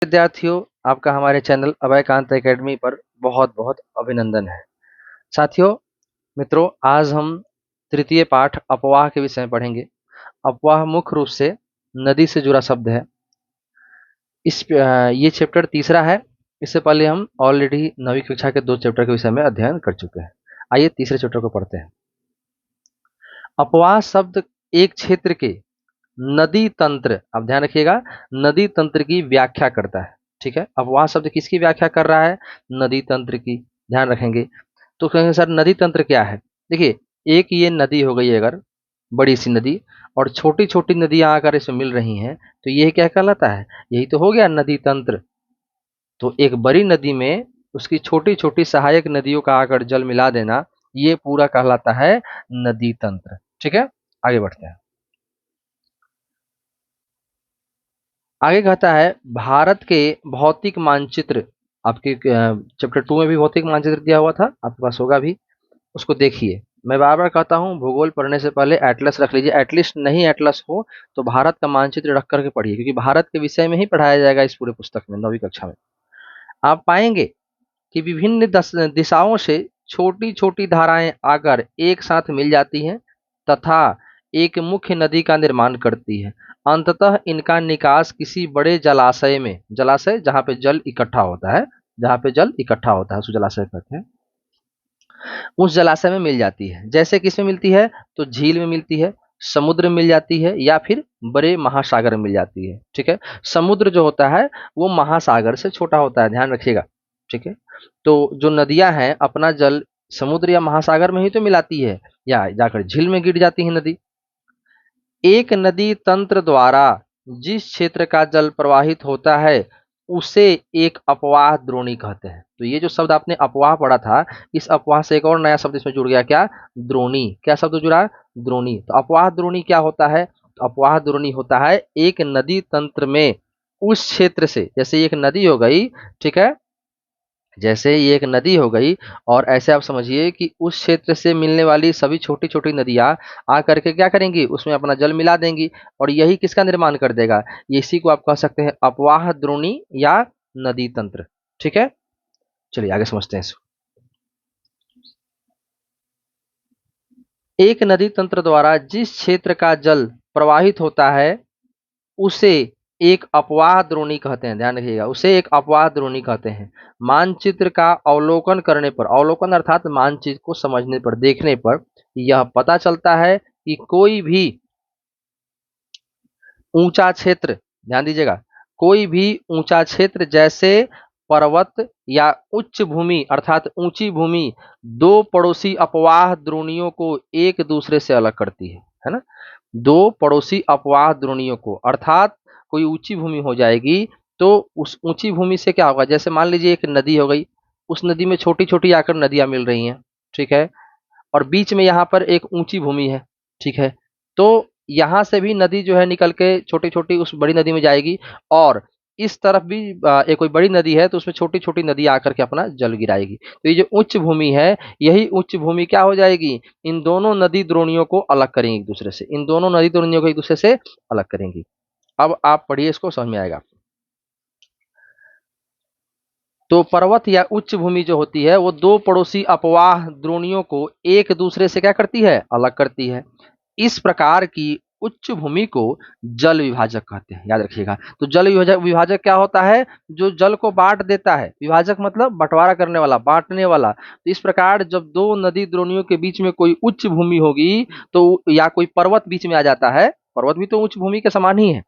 विद्यार्थियों, आपका हमारे चैनल अभयकांत एकेडमी पर बहुत बहुत अभिनंदन है। साथियों, मित्रों, आज हम तृतीय पाठ अपवाह के विषय में पढ़ेंगे। अपवाह मुख्य रूप से नदी से जुड़ा शब्द है। ये चैप्टर तीसरा है। इससे पहले हम ऑलरेडी 9वीं कक्षा के 2 चैप्टर के विषय में अध्ययन कर चुके हैं। आइए तीसरे चैप्टर को पढ़ते हैं। अपवाह शब्द एक क्षेत्र के नदी तंत्र, आप ध्यान रखिएगा, नदी तंत्र की व्याख्या करता है। ठीक है, अपवाह शब्द किसकी व्याख्या कर रहा है? नदी तंत्र की। ध्यान रखेंगे तो कहेंगे सर नदी तंत्र क्या है? देखिए, एक ये नदी हो गई अगर बड़ी सी नदी, और छोटी छोटी नदियां आकर इसमें मिल रही हैं, तो ये क्या कहलाता है? यही तो हो गया नदी तंत्र। तो एक बड़ी नदी में उसकी छोटी छोटी सहायक नदियों का आकर जल मिला देना, ये पूरा कहलाता है नदी तंत्र। ठीक है, आगे बढ़ते हैं। आगे कहता है भारत के भौतिक मानचित्र। आपके चैप्टर 2 में भी भौतिक मानचित्र दिया हुआ था, आपके पास होगा भी, उसको देखिए। मैं बार बार कहता हूँ, भूगोल पढ़ने से पहले एटलस रख लीजिए। एटलीस्ट नहीं एटलस हो तो भारत का मानचित्र रख करके पढ़िए, क्योंकि भारत के विषय में ही पढ़ाया जाएगा इस पूरे पुस्तक में, 9वीं कक्षा में। आप पाएंगे कि विभिन्न दिशाओं से छोटी छोटी धाराएं आकर एक साथ मिल जाती हैं तथा एक मुख्य नदी का निर्माण करती है। अंततः इनका निकास किसी बड़े जलाशय में, जलाशय जहां पे जल इकट्ठा होता है, जहां पे जल इकट्ठा होता है उस जलाशय कहते हैं, उस जलाशय में मिल जाती है। जैसे किसमें मिलती है? तो झील में मिलती है, समुद्र में मिल जाती है, या फिर बड़े महासागर में मिल जाती है। ठीक है, समुद्र जो होता है वो महासागर से छोटा होता है, ध्यान रखिएगा। ठीक है, तो जो नदियां हैं अपना जल समुद्र या महासागर में ही तो मिलाती है, या जाकर झील में गिर जाती है नदी। एक नदी तंत्र द्वारा जिस क्षेत्र का जल प्रवाहित होता है उसे एक अपवाह द्रोणी कहते हैं। तो ये जो शब्द आपने अपवाह पढ़ा था, इस अपवाह से एक और नया शब्द इसमें जुड़ गया, क्या? द्रोणी। क्या शब्द जुड़ा? द्रोणी। तो अपवाह द्रोणी क्या होता है? तो अपवाह द्रोणी होता है एक नदी तंत्र में उस क्षेत्र से, जैसे एक नदी हो गई, ठीक है, जैसे ये एक नदी हो गई, और ऐसे आप समझिए कि उस क्षेत्र से मिलने वाली सभी छोटी छोटी नदियां आकर के क्या करेंगी? उसमें अपना जल मिला देंगी, और यही किसका निर्माण कर देगा? ये इसी को आप कह सकते हैं अपवाह द्रोणी या नदी तंत्र। ठीक है, चलिए आगे समझते हैं इसको। एक नदी तंत्र द्वारा जिस क्षेत्र का जल प्रवाहित होता है उसे एक अपवाह द्रोणी कहते हैं। ध्यान रखिएगा, उसे एक अपवाह द्रोणी कहते हैं। मानचित्र का अवलोकन करने पर, अवलोकन अर्थात मानचित्र को समझने पर, देखने पर यह पता चलता है कि कोई भी ऊंचा क्षेत्र, ध्यान दीजिएगा, कोई भी ऊंचा क्षेत्र जैसे पर्वत या उच्च भूमि अर्थात ऊंची भूमि दो पड़ोसी अपवाह द्रोणियों को एक दूसरे से अलग करती है ना? दो पड़ोसी अपवाह द्रोणियों को, अर्थात कोई ऊंची भूमि हो जाएगी तो उस ऊंची भूमि से क्या होगा? जैसे मान लीजिए एक नदी हो गई, उस नदी में छोटी छोटी आकर नदियां मिल रही हैं, ठीक है, और बीच में यहाँ पर एक ऊंची भूमि है, ठीक है, तो यहाँ से भी नदी जो है निकल के छोटी छोटी उस बड़ी नदी में जाएगी, और इस तरफ भी एक कोई बड़ी नदी है तो उसमें छोटी छोटी नदी आकर के अपना जल गिराएगी। तो ये जो उच्च भूमि है, यही उच्च भूमि क्या हो जाएगी? इन दोनों नदी द्रोणियों को अलग करेंगी एक दूसरे से, इन दोनों नदी द्रोणियों को एक दूसरे से अलग करेंगी। अब आप पढ़िए, इसको समझ में आएगा। तो पर्वत या उच्च भूमि जो होती है वो दो पड़ोसी अपवाह द्रोणियों को एक दूसरे से क्या करती है? अलग करती है। इस प्रकार की उच्च भूमि को जल विभाजक कहते हैं, याद रखिएगा। तो जल विभाजक, विभाजक क्या होता है? जो जल को बांट देता है। विभाजक मतलब बंटवारा करने वाला, बांटने वाला। तो इस प्रकार जब दो नदी द्रोणियों के बीच में कोई उच्च भूमि होगी, तो या कोई पर्वत बीच में आ जाता है, पर्वत भी तो उच्च भूमि के समान ही है,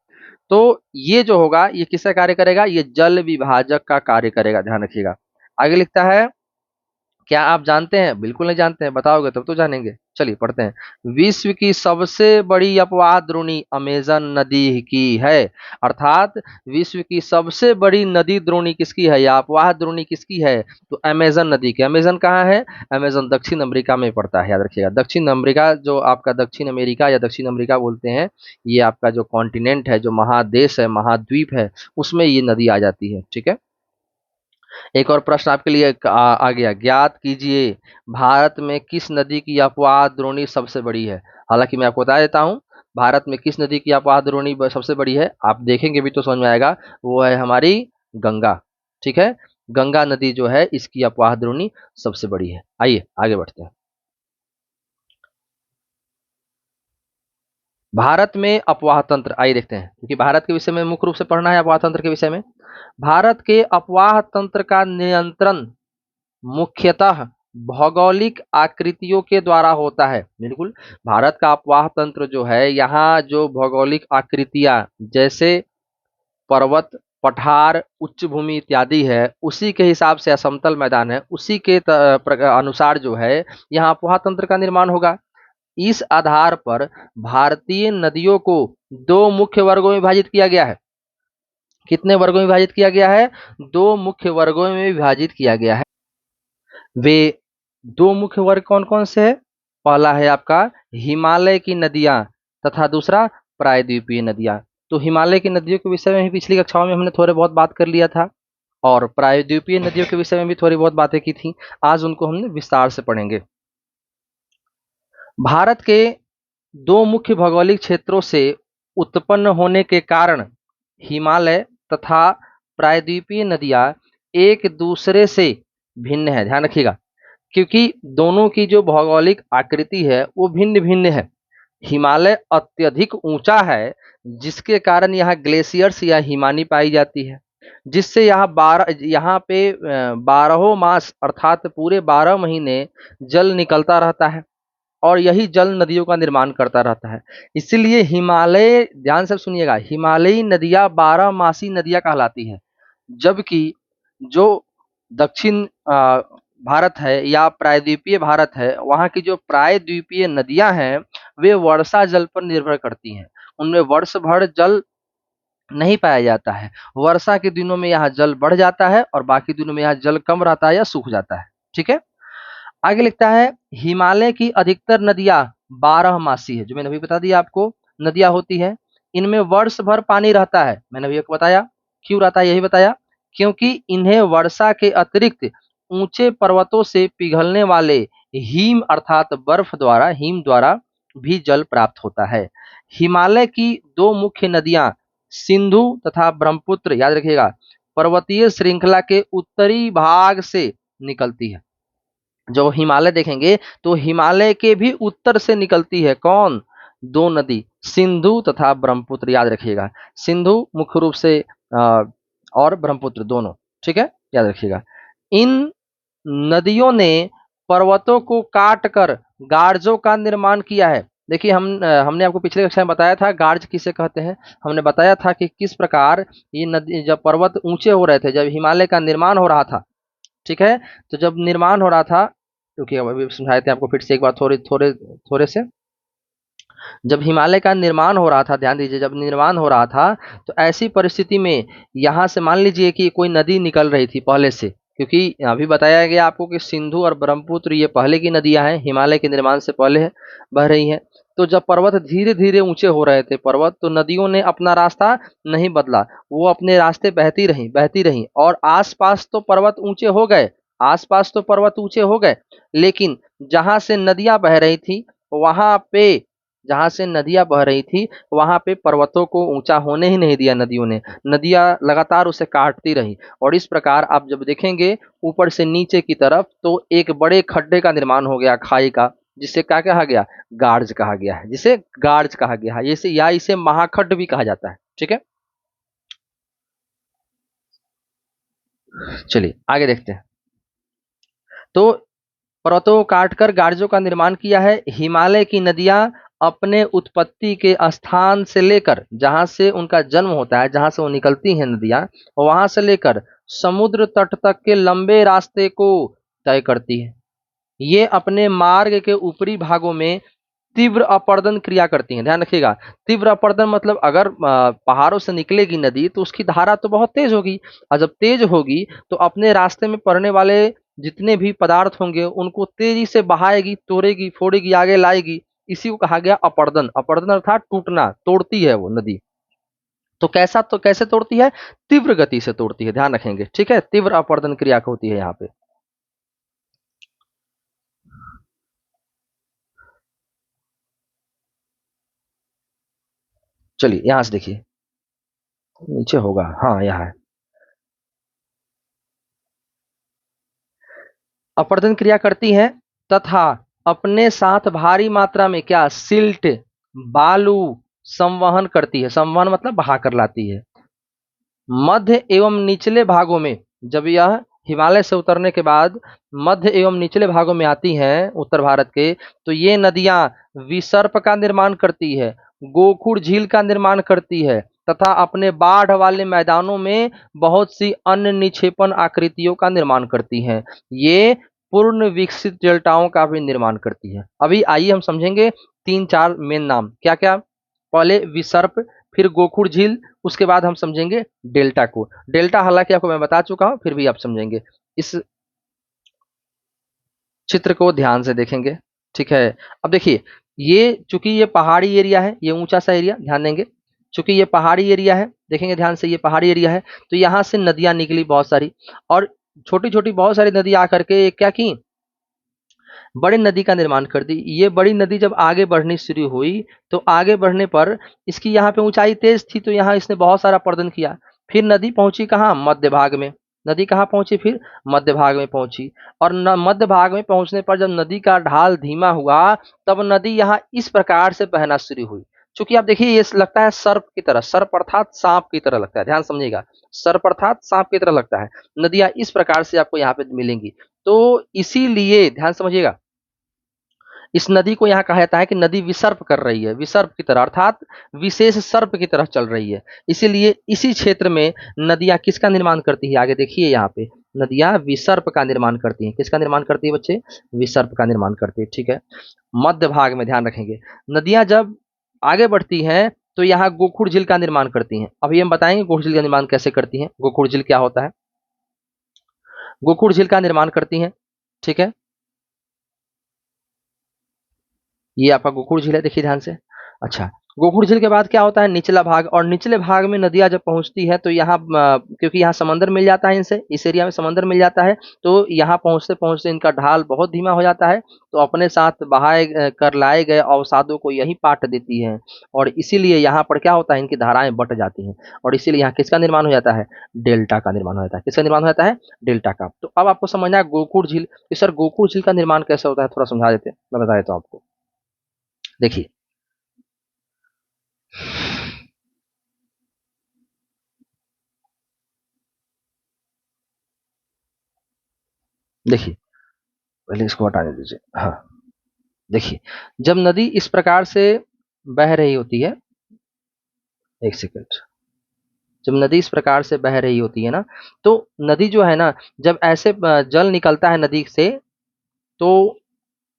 तो ये जो होगा ये किसका कार्य करेगा? ये जल विभाजक का कार्य करेगा, ध्यान रखिएगा। आगे लिखता है, क्या आप जानते हैं? बिल्कुल नहीं जानते हैं, बताओगे तब तो जानेंगे। चलिए पढ़ते हैं। विश्व की सबसे बड़ी अपवाह द्रोणी अमेजन नदी की है। अर्थात विश्व की सबसे बड़ी नदी द्रोणी किसकी है, या अपवाह द्रोणी किसकी है? तो अमेजन नदी की। अमेजन कहाँ है? अमेजन दक्षिण अमेरिका में पड़ता है, याद रखिएगा। दक्षिण अमेरिका, जो आपका दक्षिण अमेरिका या दक्षिण अमेरिका बोलते हैं, ये आपका जो कॉन्टिनेंट है, जो महादेश है, महाद्वीप है, उसमें ये नदी आ जाती है। ठीक है, एक और प्रश्न आपके लिए आ गया। ज्ञात कीजिए भारत में किस नदी की अपवाह द्रोणी सबसे बड़ी है? हालांकि मैं आपको बता देता हूं, भारत में किस नदी की अपवाह द्रोणी सबसे बड़ी है, आप देखेंगे भी तो समझ में आएगा। वो है हमारी गंगा। ठीक है, गंगा नदी जो है इसकी अपवाह द्रोणी सबसे बड़ी है। आइए आगे बढ़ते हैं। भारत में अपवाह तंत्र, आइए देखते हैं, क्योंकि भारत के विषय में मुख्य रूप से पढ़ना है अपवाह तंत्र के विषय में। भारत के अपवाह तंत्र का नियंत्रण मुख्यतः भौगोलिक आकृतियों के द्वारा होता है। बिल्कुल, भारत का अपवाह तंत्र जो है, यहाँ जो भौगोलिक आकृतियां जैसे पर्वत, पठार, उच्च भूमि इत्यादि है, उसी के हिसाब से असमतल मैदान है, उसी के अनुसार जो है यहाँ अपवाह तंत्र का निर्माण होगा। इस आधार पर भारतीय नदियों को दो मुख्य वर्गों में विभाजित किया गया है। कितने वर्गों में विभाजित किया गया है? दो मुख्य वर्गों में विभाजित किया गया है। वे दो मुख्य वर्ग कौन कौन से है? पहला है आपका हिमालय की नदियां तथा दूसरा प्रायद्वीपीय नदियां। तो हिमालय की नदियों के विषय में भी पिछली कक्षाओं में हमने थोड़े बहुत बात कर लिया था, और प्रायद्वीपीय नदियों के विषय में भी थोड़ी बहुत बातें की थी। आज उनको हमने विस्तार से पढ़ेंगे। भारत के दो मुख्य भौगोलिक क्षेत्रों से उत्पन्न होने के कारण हिमालय तथा प्रायद्वीपीय नदियां एक दूसरे से भिन्न है। ध्यान रखिएगा, क्योंकि दोनों की जो भौगोलिक आकृति है वो भिन्न भिन्न है। हिमालय अत्यधिक ऊंचा है, जिसके कारण यहाँ ग्लेशियर्स या हिमानी पाई जाती है, जिससे यहाँ पे 12 मास अर्थात पूरे 12 महीने जल निकलता रहता है, और यही जल नदियों का निर्माण करता रहता है। इसीलिए हिमालय, ध्यान से सुनिएगा, हिमालयी नदियां 12 मासी नदियां कहलाती हैं। जबकि जो दक्षिण भारत है या प्रायद्वीपीय भारत है, वहाँ की जो प्रायद्वीपीय नदियां हैं वे वर्षा जल पर निर्भर करती हैं। उनमें वर्ष भर जल नहीं पाया जाता है। वर्षा के दिनों में यहाँ जल बढ़ जाता है और बाकी दिनों में यहाँ जल कम रहता है या सूख जाता है। ठीक है, आगे लिखता है हिमालय की अधिकतर नदियां 12 मासी है। जो मैंने अभी बता दिया आपको, नदियां होती है, इनमें वर्ष भर पानी रहता है। मैंने अभी आपको बताया क्यों रहता है, यही बताया, क्योंकि इन्हें वर्षा के अतिरिक्त ऊंचे पर्वतों से पिघलने वाले हिम द्वारा भी जल प्राप्त होता है। हिमालय की दो मुख्य नदियां सिंधु तथा ब्रह्मपुत्र, याद रखिएगा, पर्वतीय श्रृंखला के उत्तरी भाग से निकलती है। जब हिमालय देखेंगे तो हिमालय के भी उत्तर से निकलती है कौन? दो नदी, सिंधु तथा ब्रह्मपुत्र, याद रखिएगा। सिंधु मुख्य रूप से और ब्रह्मपुत्र दोनों। ठीक है, याद रखिएगा। इन नदियों ने पर्वतों को काट कर गार्जों का निर्माण किया है। देखिए, हमने आपको पिछले कक्षा में बताया था गार्ज किसे कहते हैं। हमने बताया था कि किस प्रकार ये नदी, जब पर्वत ऊंचे हो रहे थे, जब हिमालय का निर्माण हो रहा था, ठीक है, तो जब निर्माण हो रहा था, क्योंकि अभी समझाए थे आपको, फिर से एक बार थोड़े थोड़े थोड़े से, जब हिमालय का निर्माण हो रहा था, ध्यान दीजिए, जब निर्माण हो रहा था तो ऐसी परिस्थिति में यहाँ से मान लीजिए कि कोई नदी निकल रही थी पहले से, क्योंकि अभी बताया गया आपको कि सिंधु और ब्रह्मपुत्र ये पहले की नदियां हैं, हिमालय के निर्माण से पहले बह रही हैं। तो जब पर्वत धीरे धीरे ऊंचे हो रहे थे पर्वत, तो नदियों ने अपना रास्ता नहीं बदला, वो अपने रास्ते बहती रही, और आसपास तो पर्वत ऊंचे हो गए, आसपास तो पर्वत ऊंचे हो गए, लेकिन जहां से नदियां बह रही थी वहां पे, जहां से नदियां बह रही थी वहां पे पर्वतों को ऊंचा होने ही नहीं दिया नदियों ने। नदियां लगातार उसे काटती रही, और इस प्रकार आप जब देखेंगे ऊपर से नीचे की तरफ, तो एक बड़े खड्डे का निर्माण हो गया, खाई का, जिसे क्या कहा गया? गार्ज कहा गया है, जिसे गार्ज कहा गया है, इसे या इसे महाखड्ड भी कहा जाता है। ठीक है, चलिए आगे देखते हैं। तो पर्वतों को काटकर गार्जों का निर्माण किया है। हिमालय की नदियां अपने उत्पत्ति के स्थान से लेकर, जहां से उनका जन्म होता है, जहां से वो निकलती हैं नदियां, वहां से लेकर समुद्र तट तक के लंबे रास्ते को तय करती है। ये अपने मार्ग के ऊपरी भागों में तीव्र अपर्दन क्रिया करती हैं। ध्यान रखिएगा, तीव्र अपर्दन मतलब अगर पहाड़ों से निकलेगी नदी तो उसकी धारा तो बहुत तेज होगी, और जब तेज होगी तो अपने रास्ते में पड़ने वाले जितने भी पदार्थ होंगे उनको तेजी से बहाएगी, तोड़ेगी, फोड़ेगी, आगे लाएगी। इसी को कहा गया अपर्दन। अपर्दन अर्थात टूटना, तोड़ती है वो नदी। तो कैसे तोड़ती है? तीव्र गति से तोड़ती है, ध्यान रखेंगे। ठीक है, तीव्र अपर्दन क्रिया होती है यहाँ पे। चलिए यहां से देखिए, नीचे होगा, हाँ यहाँ है। अपरदन क्रिया करती हैं तथा अपने साथ भारी मात्रा में क्या सिल्ट बालू संवहन करती है। संवहन मतलब बहा कर लाती है। मध्य एवं निचले भागों में, जब यह हिमालय से उतरने के बाद मध्य एवं निचले भागों में आती हैं उत्तर भारत के, तो ये नदियां विसर्प का निर्माण करती है, गोखुर झील का निर्माण करती है तथा अपने बाढ़ वाले मैदानों में बहुत सी अन्य निक्षेपण आकृतियों का निर्माण करती हैं। ये पूर्ण विकसित डेल्टाओं का भी निर्माण करती है। अभी आइए हम समझेंगे तीन चार मेन नाम क्या क्या। पहले विसर्प, फिर गोखुर झील, उसके बाद हम समझेंगे डेल्टा को। डेल्टा हालांकि आपको मैं बता चुका हूं, फिर भी आप समझेंगे। इस चित्र को ध्यान से देखेंगे, ठीक है। अब देखिए, ये चूंकि ये पहाड़ी एरिया है, ये ऊंचा सा एरिया, ध्यान देंगे। चूंकि ये पहाड़ी एरिया है, देखेंगे ध्यान से, ये पहाड़ी एरिया है, तो यहां से नदियां निकली बहुत सारी, और छोटी छोटी बहुत सारी नदी आकर के क्या की, बड़ी नदी का निर्माण कर दी। ये बड़ी नदी जब आगे बढ़नी शुरू हुई, तो आगे बढ़ने पर इसकी यहाँ पे ऊंचाई तेज थी, तो यहाँ इसने बहुत सारा प्रदन किया। फिर नदी पहुंची कहाँ, मध्य भाग में। नदी कहाँ पहुंची, फिर मध्य भाग में पहुंची। और मध्य भाग में पहुंचने पर जब नदी का ढाल धीमा हुआ, तब नदी यहाँ इस प्रकार से बहना शुरू हुई। चूंकि आप देखिए, ये लगता है सर्प की तरह, सर्प अर्थात सांप की तरह लगता है, ध्यान समझिएगा, सर्प अर्थात सांप की तरह लगता है। नदियां इस प्रकार से आपको यहाँ पे मिलेंगी। तो इसीलिए ध्यान समझिएगा, इस नदी को यहाँ कहा जाता है कि नदी विसर्प कर रही है, विसर्प की तरह अर्थात विशेष सर्प की तरह चल रही है। इसीलिए इसी क्षेत्र में नदियां किसका निर्माण करती है, आगे देखिए यहाँ पे, नदियां विसर्प का निर्माण करती हैं। किसका निर्माण करती है बच्चे, विसर्प का निर्माण करती है, ठीक है। मध्य भाग में ध्यान रखेंगे, नदियां जब आगे बढ़ती हैं तो यहाँ गोखुर झील का निर्माण करती हैं। अभी हम बताएंगे गोखुर झील का निर्माण कैसे करती हैं, गोखुर झील क्या होता है। गोखुर झील का निर्माण करती हैं, ठीक है। ये आपका गोकुल झील है, देखिए ध्यान से। अच्छा, गोकुल झील के बाद क्या होता है, निचला भाग, और निचले भाग में नदियां जब पहुंचती है तो यहाँ क्योंकि यहाँ समंदर मिल जाता है इनसे, इस एरिया में समंदर मिल जाता है, तो यहाँ पहुंचते पहुंचते इनका ढाल बहुत धीमा हो जाता है, तो अपने साथ बहाए कर लाए गए अवसादों को यही पाट देती है, और इसीलिए यहाँ पर क्या होता है, इनकी धाराएं बट जाती हैं, और इसीलिए यहाँ किसका निर्माण हो जाता है, डेल्टा का निर्माण हो जाता है। किसका निर्माण हो जाता है, डेल्टा का। तो अब आपको समझना है गोकुल झील, कि सर गोकुल झील का निर्माण कैसे होता है, थोड़ा समझा देते हैं, मैं बता देता हूँ आपको। देखिए, देखिए, पहले इसको हटाने दीजिए। हाँ, देखिए, जब नदी इस प्रकार से बह रही होती है, एक सेकंड, जब नदी इस प्रकार से बह रही होती है ना, तो नदी जो है ना, जब ऐसे जल निकलता है नदी से, तो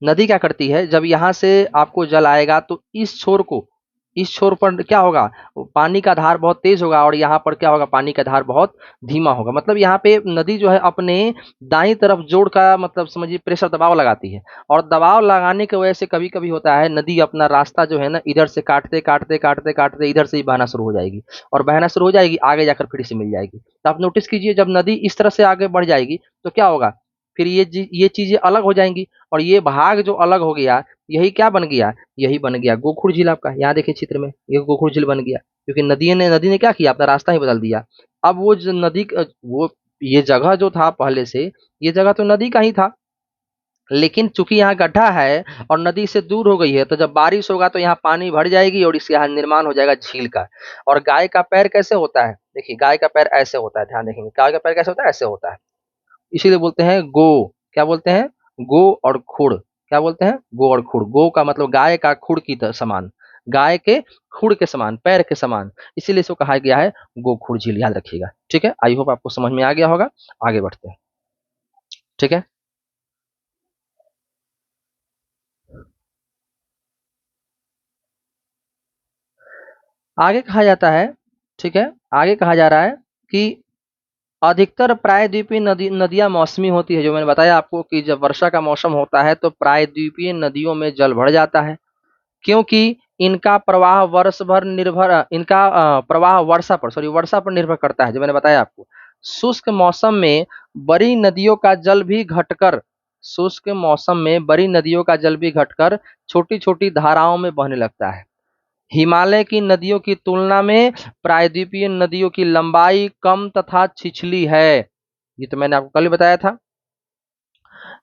नदी क्या करती है, जब यहाँ से आपको जल आएगा तो इस छोर पर क्या होगा, पानी का धार बहुत तेज होगा, और यहाँ पर क्या होगा, पानी का धार बहुत धीमा होगा। मतलब यहाँ पे नदी जो है अपने दाईं तरफ जोड़ का मतलब समझिए प्रेशर दबाव लगाती है, और दबाव लगाने की वजह से कभी कभी होता है नदी अपना रास्ता जो है ना, इधर से काटते काटते काटते काटते इधर से ही बहना शुरू हो जाएगी, और बहना शुरू हो जाएगी, आगे जाकर फिर से मिल जाएगी। तो आप नोटिस कीजिए, जब नदी इस तरह से आगे बढ़ जाएगी तो क्या होगा, फिर ये चीजें अलग हो जाएंगी, और ये भाग जो अलग हो गया, यही क्या बन गया, यही बन गया गोखुर झील आपका। यहाँ देखिए चित्र में, ये गोखुर झील बन गया, क्योंकि नदी ने क्या किया, अपना रास्ता ही बदल दिया। अब वो जो वो ये जगह जो था पहले से, ये जगह तो नदी का ही था, लेकिन चूंकि यहाँ गड्ढा है और नदी से दूर हो गई है, तो जब बारिश होगा तो यहाँ पानी भर जाएगी, और इसके यहाँ निर्माण हो जाएगा झील का। और गाय का पैर कैसे होता है, देखिए गाय का पैर ऐसे होता है, ध्यान देखेंगे, गाय का पैर कैसे होता है, ऐसे होता है। इसीलिए बोलते हैं गो, क्या बोलते हैं, गो और खुड़, क्या बोलते हैं, गो और खुड़। गो का मतलब गाय का खुड़ की समान, गाय के खुड़ के समान, पैर के समान, इसीलिए इसको कहा गया है गोखुड़ झील, याद रखिएगा, ठीक है। आई होप आपको समझ में आ गया होगा। आगे बढ़ते हैं, ठीक है। आगे कहा जाता है, ठीक है, आगे कहा जा रहा है कि अधिकतर प्रायद्वीपीय नदियां मौसमी होती है। जो मैंने बताया आपको कि जब वर्षा का मौसम होता है तो प्रायद्वीपीय नदियों में जल भर जाता है, क्योंकि इनका प्रवाह वर्षा पर निर्भर करता है, जो मैंने बताया आपको। शुष्क मौसम में बड़ी नदियों का जल भी घटकर शुष्क मौसम में बड़ी नदियों का जल भी घटकर छोटी छोटी धाराओं में बहने लगता है। हिमालय की नदियों की तुलना में प्रायद्वीपीय नदियों की लंबाई कम तथा छिछली है। ये तो मैंने आपको कल ही बताया था।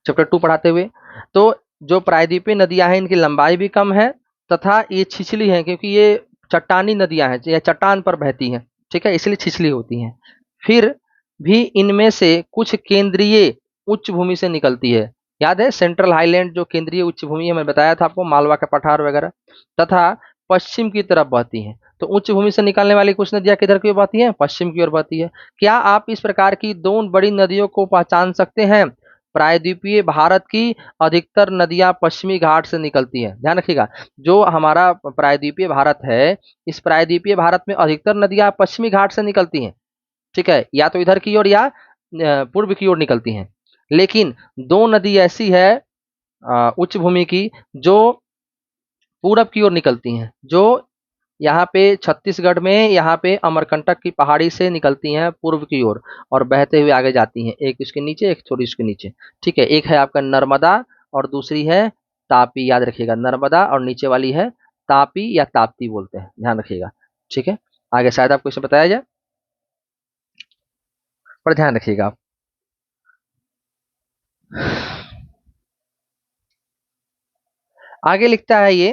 चैप्टर 2 पढ़ाते हुए। तो जो प्रायद्वीपीय नदियां हैं इनकी लंबाई भी कम है तथा ये छिछली हैं, क्योंकि ये चट्टानी नदियां हैं या चट्टान पर बहती हैं, ठीक है, इसलिए छिछली होती हैं। फिर भी इनमें से कुछ केंद्रीय उच्च भूमि से निकलती है। याद है सेंट्रल हाईलैंड जो केंद्रीय उच्च भूमि है, मैं बताया था आपको, मालवा का पठार वगैरह, तथा पश्चिम की तरफ बहती हैं। तो उच्च भूमि से निकलने वाली कुछ नदियां किधर की ओर बहती हैं? पश्चिम की ओर बहती है। क्या आप इस प्रकार की दो बड़ी नदियों को पहचान सकते हैं? प्रायद्वीपीय भारत की अधिकतर नदियां पश्चिमी घाट से निकलती हैं। ध्यान रखिएगा, जो हमारा प्रायद्वीपीय भारत है, इस प्रायद्वीपीय भारत में अधिकतर नदियां पश्चिमी घाट से निकलती हैं, ठीक है, या तो इधर की ओर या पूर्व की ओर निकलती हैं। लेकिन दो नदी ऐसी है उच्च भूमि की जो पूरब की ओर निकलती हैं, जो यहाँ पे छत्तीसगढ़ में, यहाँ पे अमरकंटक की पहाड़ी से निकलती हैं पूर्व की ओर और बहते हुए आगे जाती हैं, एक इसके नीचे एक थोड़ी इसके नीचे, ठीक है। एक है आपका नर्मदा और दूसरी है तापी, याद रखिएगा, नर्मदा और नीचे वाली है तापी या ताप्ती बोलते हैं, ध्यान रखिएगा, ठीक है। आगे शायद आपको इसे बताया जाए, पर ध्यान रखिएगा आप। आगे लिखता है ये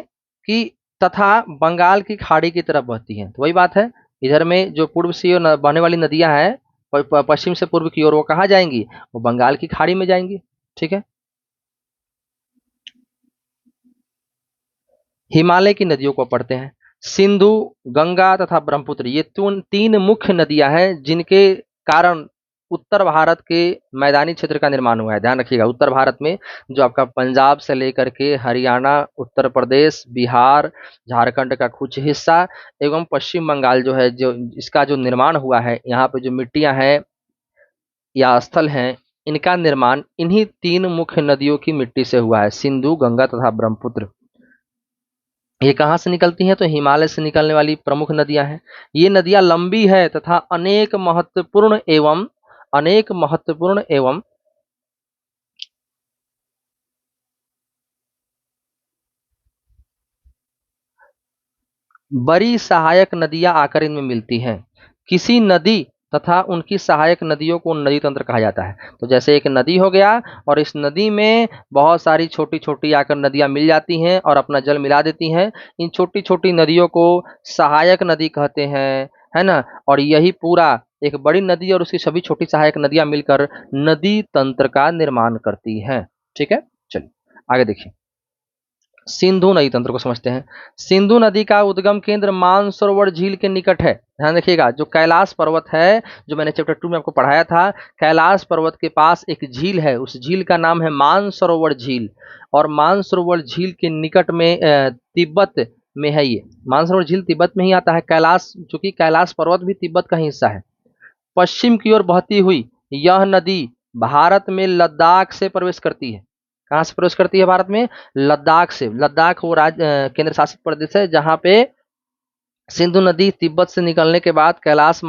कि तथा बंगाल की खाड़ी की तरफ बहती है। तो वही बात है, इधर में जो पूर्व से ओर बहने वाली नदियां हैं, पश्चिम से पूर्व की ओर, वो कहाँ जाएंगी? वो बंगाल की खाड़ी में जाएंगी, ठीक है। हिमालय की नदियों को पढ़ते हैं। सिंधु, गंगा तथा ब्रह्मपुत्र, ये तीन मुख्य नदियां हैं जिनके कारण उत्तर भारत के मैदानी क्षेत्र का निर्माण हुआ है। ध्यान रखिएगा, उत्तर भारत में जो आपका पंजाब से लेकर के हरियाणा, उत्तर प्रदेश, बिहार, झारखंड का कुछ हिस्सा एवं पश्चिम बंगाल जो है, जो इसका जो निर्माण हुआ है, यहाँ पे जो मिट्टियां हैं या स्थल हैं, इनका निर्माण इन्हीं तीन मुख्य नदियों की मिट्टी से हुआ है, सिंधु, गंगा तथा ब्रह्मपुत्र। ये कहाँ से निकलती हैं? तो हिमालय से निकलने वाली प्रमुख नदियां हैं। ये नदियां लंबी है तथा अनेक महत्वपूर्ण एवं बड़ी सहायक नदियां आकर इनमें मिलती हैं। किसी नदी तथा उनकी सहायक नदियों को नदी तंत्र कहा जाता है। तो जैसे एक नदी हो गया और इस नदी में बहुत सारी छोटी छोटी आकर नदियां मिल जाती हैं और अपना जल मिला देती हैं, इन छोटी छोटी नदियों को सहायक नदी कहते हैं, है ना। और यही पूरा एक बड़ी नदी और उसकी सभी छोटी सहायक नदियां मिलकर नदी तंत्र का निर्माण करती हैं, ठीक है। चलिए आगे देखिए, सिंधु नदी तंत्र को समझते हैं। सिंधु नदी का उद्गम केंद्र मानसरोवर झील के निकट है। ध्यान रखिएगा, जो कैलाश पर्वत है, जो मैंने चैप्टर 2 में आपको पढ़ाया था, कैलाश पर्वत के पास एक झील है, उस झील का नाम है मानसरोवर झील। और मानसरोवर झील के निकट में तिब्बत में है ये। मानसरोवर झील तिब्बत में ही आता है। कैलाश, चूंकि कैलाश पर्वत भी तिब्बत का ही हिस्सा है। पश्चिम की ओर बहती हुई यह नदी भारत में लद्दाख से प्रवेश करती है। कहाँ से प्रवेश करती है भारत में? लद्दाख से। लद्दाख वो केंद्र शासित प्रदेश है जहाँ पे सिंधु नदी तिब्बत से निकलने के बाद कैलाश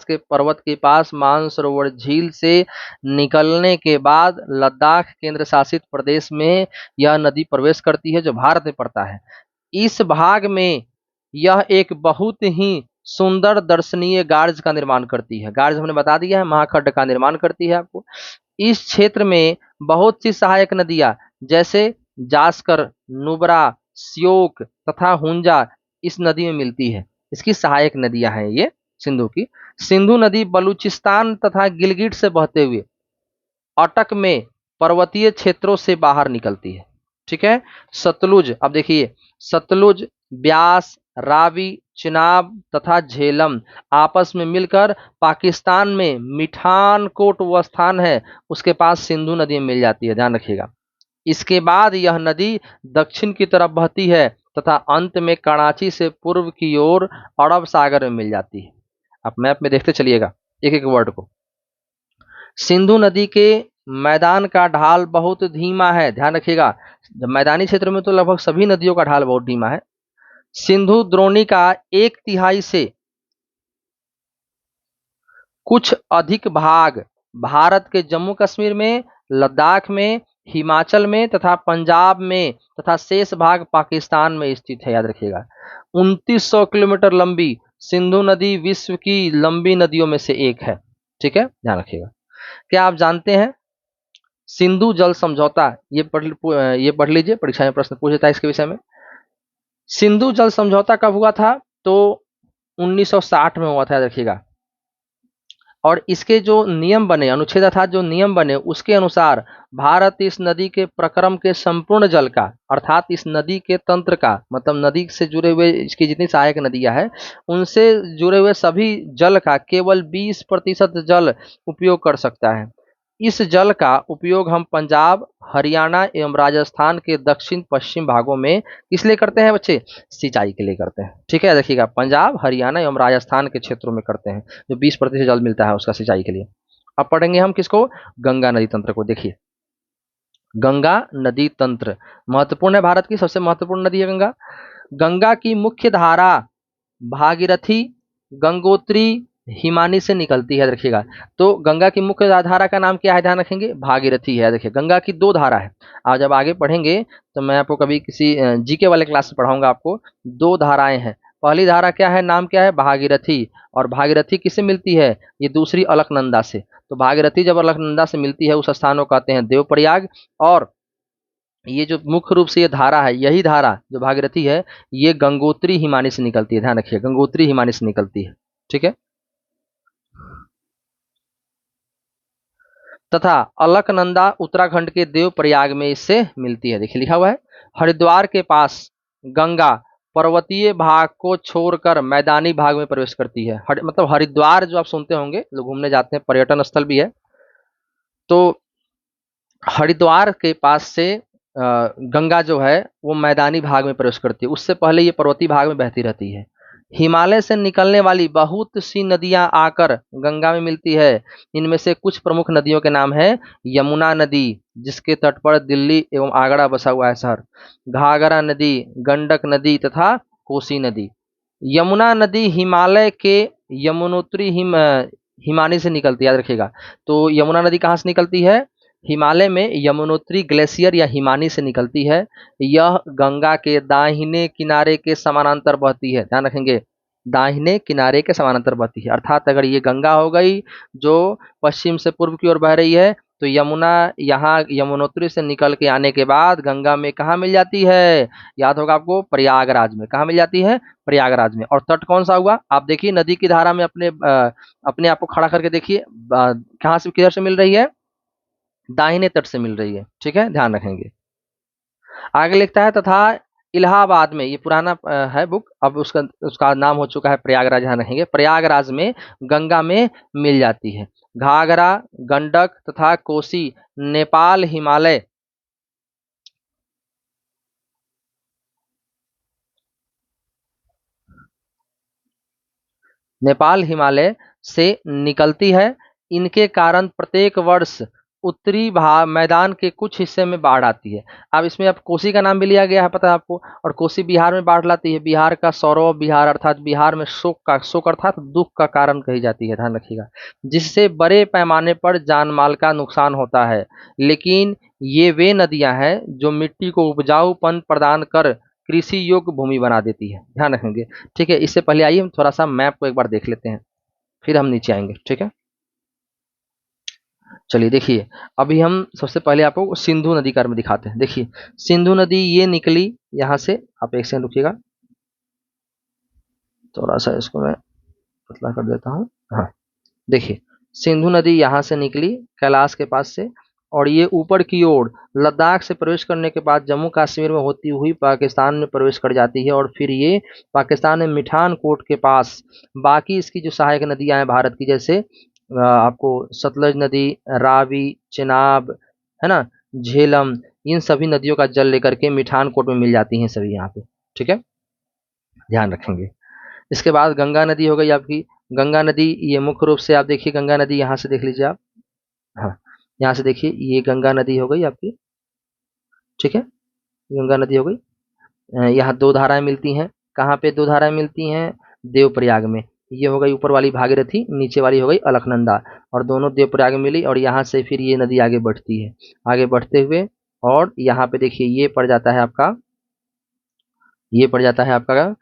के पर्वत के पास मानसरोवर झील से निकलने के बाद लद्दाख केंद्र शासित प्रदेश में यह नदी प्रवेश करती है, जो भारत में पड़ता है। इस भाग में यह एक बहुत ही सुंदर दर्शनीय गार्ज का निर्माण करती है। गार्ज हमने बता दिया है, महाखड्ड का निर्माण करती है आपको। इस क्षेत्र में बहुत सी सहायक नदियां जैसे जास्कर, नुब्रा, श्योक तथा हुंजा इस नदी में मिलती है। इसकी सहायक नदियां हैं ये सिंधु की। सिंधु नदी बलूचिस्तान तथा गिलगिट से बहते हुए अटक में पर्वतीय क्षेत्रों से बाहर निकलती है, ठीक है। सतलुज, अब देखिए, सतलुज, ब्यास, रावी, चिनाब तथा झेलम आपस में मिलकर पाकिस्तान में मिठान कोट वो स्थान है, उसके पास सिंधु नदी में मिल जाती है, ध्यान रखिएगा। इसके बाद यह नदी दक्षिण की तरफ बहती है तथा अंत में कराची से पूर्व की ओर अरब सागर में मिल जाती है। आप मैप में देखते चलिएगा एक एक वर्ड को। सिंधु नदी के मैदान का ढाल बहुत धीमा है, ध्यान रखिएगा। मैदानी क्षेत्र में तो लगभग सभी नदियों का ढाल बहुत धीमा है। सिंधु द्रोणी का एक तिहाई से कुछ अधिक भाग भारत के जम्मू कश्मीर में, लद्दाख में, हिमाचल में तथा पंजाब में तथा शेष भाग पाकिस्तान में स्थित है, याद रखिएगा। 2900 किलोमीटर लंबी सिंधु नदी विश्व की लंबी नदियों में से एक है, ठीक है, ध्यान रखिएगा। क्या आप जानते हैं सिंधु जल समझौता, ये पढ़ लीजिए, परीक्षा में प्रश्न पूछ देता है इसके विषय में। सिंधु जल समझौता कब हुआ था? तो 1960 में हुआ था, याद रखिएगा। और इसके जो नियम बने, अनुच्छेद अर्थात जो नियम बने, उसके अनुसार भारत इस नदी के प्रक्रम के संपूर्ण जल का, अर्थात इस नदी के तंत्र का, मतलब नदी से जुड़े हुए इसकी जितनी सहायक नदियां हैं उनसे जुड़े हुए सभी जल का केवल 20% जल उपयोग कर सकता है। इस जल का उपयोग हम पंजाब, हरियाणा एवं राजस्थान के दक्षिण पश्चिम भागों में किस लिए करते हैं बच्चे? सिंचाई के लिए करते हैं। ठीक है, देखिएगा, पंजाब, हरियाणा एवं राजस्थान के क्षेत्रों में करते हैं, जो 20% जल मिलता है उसका सिंचाई के लिए। अब पढ़ेंगे हम किसको? गंगा नदी तंत्र को। देखिए, गंगा नदी तंत्र महत्वपूर्ण है, भारत की सबसे महत्वपूर्ण नदी है गंगा। गंगा की मुख्य धारा भागीरथी, गंगोत्री, हिमानी से निकलती है, रखिएगा। तो गंगा की मुख्य धारा का नाम क्या है? ध्यान रखेंगे, भागीरथी है। देखिए, गंगा की दो धारा है। आज जब आगे पढ़ेंगे तो मैं आपको कभी किसी जीके वाले क्लास में पढ़ाऊंगा आपको। दो धाराएं हैं। पहली धारा क्या है, नाम क्या है? भागीरथी। और भागीरथी किससे मिलती है? ये दूसरी अलकनंदा से। तो भागीरथी जब अलकनंदा से मिलती है उस स्थान को कहते हैं देवप्रयाग। और ये जो मुख्य रूप से ये धारा है, यही धारा जो भागीरथी है, ये गंगोत्री हिमानी से निकलती है। ध्यान रखिए, गंगोत्री हिमानी से निकलती है। ठीक है। तथा अलकनंदा उत्तराखंड के देवप्रयाग में इससे मिलती है। देखिए, लिखा हुआ है, हरिद्वार के पास गंगा पर्वतीय भाग को छोड़कर मैदानी भाग में प्रवेश करती है। मतलब हरिद्वार जो आप सुनते होंगे, लोग घूमने जाते हैं, पर्यटन स्थल भी है। तो हरिद्वार के पास से गंगा जो है वो मैदानी भाग में प्रवेश करती है, उससे पहले ये पर्वतीय भाग में बहती रहती है। हिमालय से निकलने वाली बहुत सी नदियां आकर गंगा में मिलती है। इनमें से कुछ प्रमुख नदियों के नाम है, यमुना नदी, जिसके तट पर दिल्ली एवं आगरा बसा हुआ है शहर, घाघरा नदी, गंडक नदी तथा कोसी नदी। यमुना नदी हिमालय के यमुनोत्री हिमानी से निकलती है, याद रखिएगा। तो यमुना नदी कहाँ से निकलती है? हिमालय में यमुनोत्री ग्लेशियर या हिमानी से निकलती है। यह गंगा के दाहिने किनारे के समानांतर बहती है। ध्यान रखेंगे, दाहिने किनारे के समानांतर बहती है। अर्थात अगर ये गंगा हो गई जो पश्चिम से पूर्व की ओर बह रही है, तो यमुना यहाँ यमुनोत्री से निकल के आने के बाद गंगा में कहाँ मिल जाती है? याद होगा आपको, प्रयागराज में। कहाँ मिल जाती है? प्रयागराज में। और तट कौन सा हुआ? आप देखिए, नदी की धारा में अपने आप को खड़ा करके देखिए, कहाँ से, किधर से मिल रही है? दाहिने तट से मिल रही है। ठीक है, ध्यान रखेंगे। आगे लिखता है, तथा इलाहाबाद में, ये पुराना है बुक, अब उसका उसका नाम हो चुका है प्रयागराज। ध्यान रखेंगे, प्रयागराज में गंगा में मिल जाती है। घाघरा, गंडक तथा कोसी नेपाल हिमालय नेपाल हिमालय से निकलती है। इनके कारण प्रत्येक वर्ष उत्तरी भाग मैदान के कुछ हिस्से में बाढ़ आती है। अब इसमें अब कोसी का नाम भी लिया गया है, पता है आपको। और कोसी बिहार में बाढ़ लाती है। बिहार का सौरव बिहार, अर्थात बिहार में शोक अर्थात दुख का कारण कही जाती है। ध्यान रखिएगा, जिससे बड़े पैमाने पर जान माल का नुकसान होता है। लेकिन ये वे नदियां हैं जो मिट्टी को उपजाऊपन प्रदान कर कृषि योग्य भूमि बना देती है। ध्यान रखेंगे। ठीक है, इससे पहले आइए हम थोड़ा सा मैप को एक बार देख लेते हैं, फिर हम नीचे आएंगे। ठीक है, चलिए देखिए, अभी हम सबसे पहले आपको सिंधु नदी का में दिखाते हैं। देखिए, सिंधु नदी ये निकली यहाँ से, आप एक सेकंड रुकिएगा, थोड़ा सा इसको मैं पतला कर देता हूँ। हाँ, देखिए, सिंधु नदी यहाँ से निकली कैलाश के पास से, और ये ऊपर की ओर लद्दाख से प्रवेश करने के बाद जम्मू कश्मीर में होती हुई पाकिस्तान में प्रवेश कर जाती है। और फिर ये पाकिस्तान में मिठान कोट के पास बाकी इसकी जो सहायक नदियां हैं भारत की, जैसे आपको सतलज नदी, रावी, चेनाब, है ना, झेलम, इन सभी नदियों का जल लेकर के मिठान कोट में मिल जाती हैं सभी यहाँ पे। ठीक है, ध्यान रखेंगे। इसके बाद गंगा नदी हो गई आपकी। गंगा नदी ये मुख्य रूप से, आप देखिए, गंगा नदी यहाँ से देख लीजिए आप। हाँ, यहाँ से देखिए, ये गंगा नदी हो गई आपकी। ठीक है, गंगा नदी हो गई। यहाँ दो धाराएं मिलती हैं। कहाँ पे दो धाराएं मिलती हैं? देवप्रयाग में। ये हो गई ऊपर वाली भागीरथी, नीचे वाली हो गई अलकनंदा, और दोनों देवप्रयाग में मिली। और यहाँ से फिर ये नदी आगे बढ़ती है, आगे बढ़ते हुए, और यहाँ पे देखिए ये पड़ जाता है आपका, ये पड़ जाता है आपका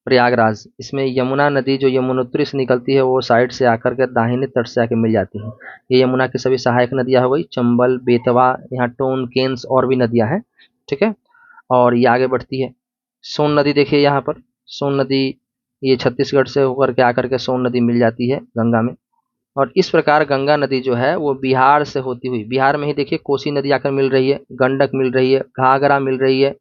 प्रयागराज, इसमें यमुना नदी जो यमुनोत्री से निकलती है वो साइड से आकर के दाहिने तट से आके मिल जाती है। ये यमुना की सभी सहायक नदियाँ हो गई, चंबल, बेतवा, यहाँ टोन, केन्स और भी नदियाँ हैं, ठीक है। और ये आगे बढ़ती है। सोन नदी देखिए यहाँ पर, सोन नदी ये छत्तीसगढ़ से होकर के आकर के सोन नदी मिल जाती है गंगा में। और इस प्रकार गंगा नदी जो है वो बिहार से होती हुई, बिहार में ही देखिए कोसी नदी आकर मिल रही है, गंडक मिल रही है, घाघरा मिल रही है,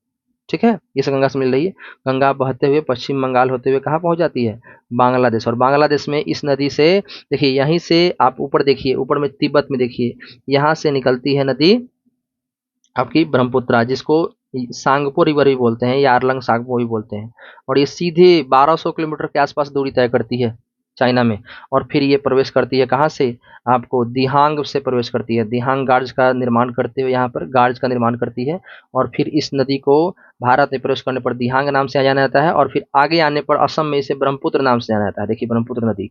ठीक है, ये सब गंगा से मिल रही है। गंगा बहते हुए पश्चिम बंगाल होते हुए कहाँ पहुंच जाती है? बांग्लादेश। और बांग्लादेश में इस नदी से देखिए, यहीं से आप ऊपर देखिए, ऊपर में तिब्बत में देखिए, यहाँ से निकलती है नदी आपकी ब्रह्मपुत्रा, जिसको सांगपो रिवर भी बोलते हैं, यारलंग सांगपो भी बोलते हैं। और ये सीधे 1200 किलोमीटर के आसपास दूरी तय करती है चाइना में। और फिर ये प्रवेश करती है कहाँ से? आपको दिहांग से प्रवेश करती है, दिहांग गार्ज का निर्माण करते हुए यहाँ पर गार्ज का निर्माण करती है। और फिर इस नदी को भारत में प्रवेश करने पर दिहांग नाम से जाना जाता है, और फिर आगे आने पर असम में इसे ब्रह्मपुत्र नाम से जाना जाता है। देखिए ब्रह्मपुत्र नदी,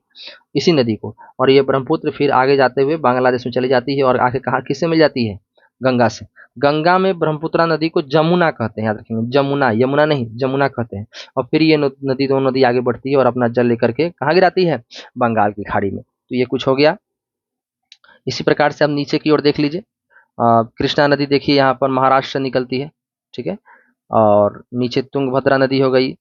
इसी नदी को। और ये ब्रह्मपुत्र फिर आगे जाते हुए बांग्लादेश में चली जाती है और आके कहाँ किससे मिल जाती है? गंगा से। गंगा में ब्रह्मपुत्रा नदी को जमुना कहते हैं, याद रखेंगे, जमुना, यमुना नहीं, जमुना कहते हैं। और फिर ये नदी, दोनों नदी आगे बढ़ती है और अपना जल लेकर के कहाँ गिराती है? बंगाल की खाड़ी में। तो ये कुछ हो गया। इसी प्रकार से अब नीचे की ओर देख लीजिए, कृष्णा नदी देखिए यहाँ पर महाराष्ट्र से निकलती है, ठीक है। और नीचे तुंगभद्रा नदी हो गई,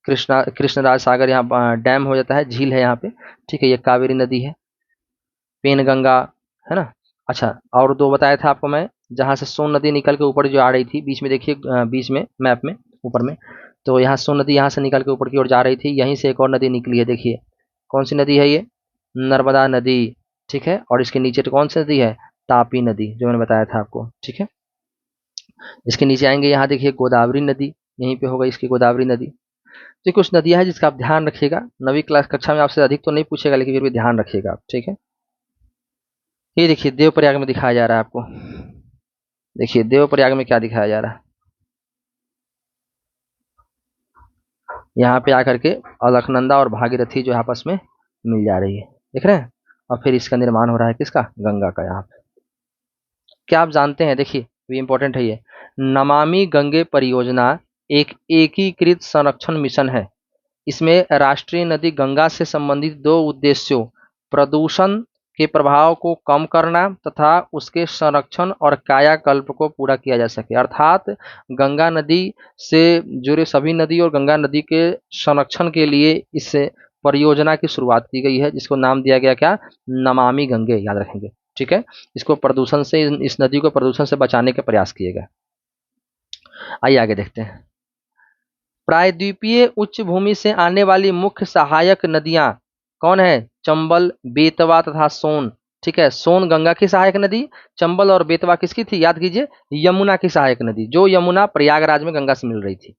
कृष्णराज सागर यहाँ डैम हो जाता है, झील है यहाँ पे, ठीक है। ये कावेरी नदी है, पेनगंगा, है ना। अच्छा, और दो बताया था आपको मैं, जहाँ से सोन नदी निकल के ऊपर जो आ रही थी, बीच में देखिए, बीच में मैप में ऊपर में, तो यहाँ सोन नदी यहाँ से निकल के ऊपर की ओर जा रही थी। यहीं से एक और नदी निकली है, देखिए कौन सी नदी है ये? नर्मदा नदी, ठीक है। और इसके नीचे तो कौन सी नदी है? तापी नदी, जो मैंने बताया था आपको, ठीक है। इसके नीचे आएंगे, यहाँ देखिए गोदावरी नदी, यहीं पे होगा इसकी गोदावरी नदी। तो ये कुछ नदियाँ हैं जिसका आप ध्यान रखिएगा। नवीं क्लास कक्षा में आपसे अधिक तो नहीं पूछेगा, लेकिन फिर भी ध्यान रखिएगा आप, ठीक है। ये देखिए देवप्रयाग में दिखाया जा रहा है आपको, देखिए देवप्रयाग में क्या दिखाया जा रहा है। यहाँ पे आकर के अलकनंदा और भागीरथी जो आपस में मिल जा रही है, देख रहे हैं। और फिर इसका निर्माण हो रहा है किसका? गंगा का। यहाँ पे क्या आप जानते हैं, देखिए ये इंपॉर्टेंट है, ये नमामि गंगे परियोजना एक एकीकृत संरक्षण मिशन है। इसमें राष्ट्रीय नदी गंगा से संबंधित दो उद्देश्यों, प्रदूषण के प्रभाव को कम करना तथा उसके संरक्षण और कायाकल्प को पूरा किया जा सके। अर्थात गंगा नदी से जुड़े सभी नदी और गंगा नदी के संरक्षण के लिए इस परियोजना की शुरुआत की गई है, जिसको नाम दिया गया क्या? नमामि गंगे, याद रखेंगे, ठीक है। इसको प्रदूषण से, इस नदी को प्रदूषण से बचाने के प्रयास किए गए। आइए आगे देखते हैं। प्रायद्वीपीय उच्च भूमि से आने वाली मुख्य सहायक नदियां कौन है? चंबल, बेतवा तथा सोन, ठीक है। सोन गंगा की सहायक नदी, चंबल और बेतवा किसकी थी? याद कीजिए, यमुना की सहायक नदी, जो यमुना प्रयागराज में गंगा से मिल रही थी।